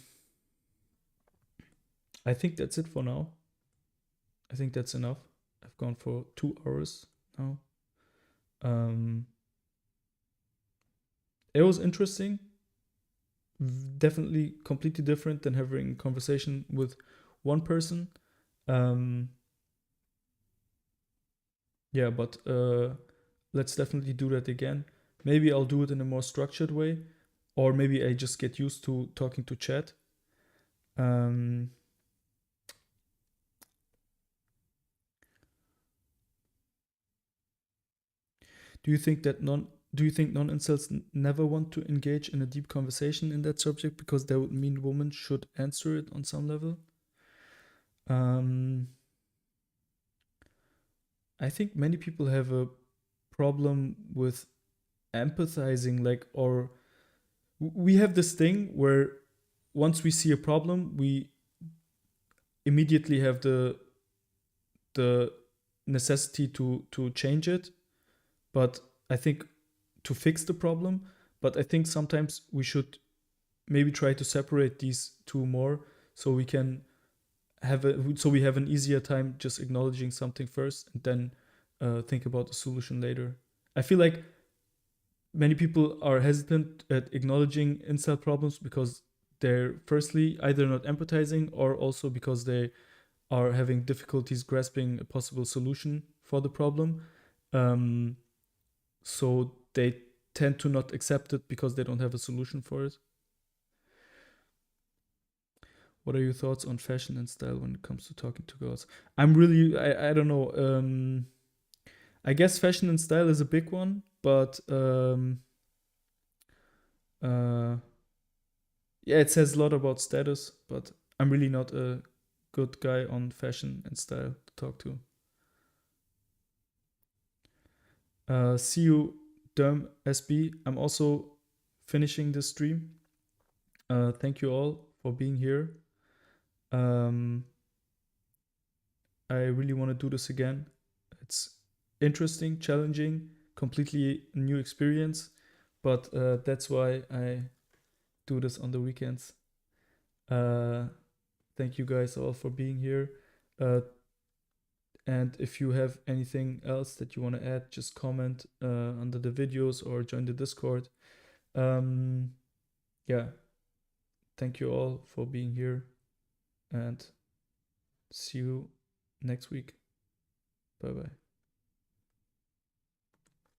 I think that's it for now. I think that's enough. I've gone for 2 hours now. Um, it was interesting. Definitely completely different than having a conversation with one person. Um, yeah, but let's definitely do that again. Maybe I'll do it in a more structured way, or maybe I just get used to talking to chat. Um, do you think that non do you think non-incels never want to engage in a deep conversation in that subject because that would mean women should answer it on some level? Um, I think many people have a problem with empathizing, like, or we have this thing where once we see a problem, we immediately have the necessity to change it. But I think to fix the problem. But I think sometimes we should maybe try to separate these two more, so we can we have an easier time just acknowledging something first and then think about the solution later. I feel like many people are hesitant at acknowledging incel problems because they're firstly either not empathizing, or also because they are having difficulties grasping a possible solution for the problem. Um, so they tend to not accept it because they don't have a solution for it. What are your thoughts on fashion and style when it comes to talking to girls? I don't know. I guess fashion and style is a big one, but uh, yeah, it says a lot about status, but I'm really not a good guy on fashion and style to talk to. See you, Derm SB. I'm also finishing this stream. Thank you all for being here. Um, I really want to do this again. It's interesting, challenging, completely new experience, but that's why I do this on the weekends. Uh, thank you guys all for being here. Uh, and if you have anything else that you want to add, just comment under the videos or join the Discord. Yeah, thank you all for being here, and see you next week. Bye bye.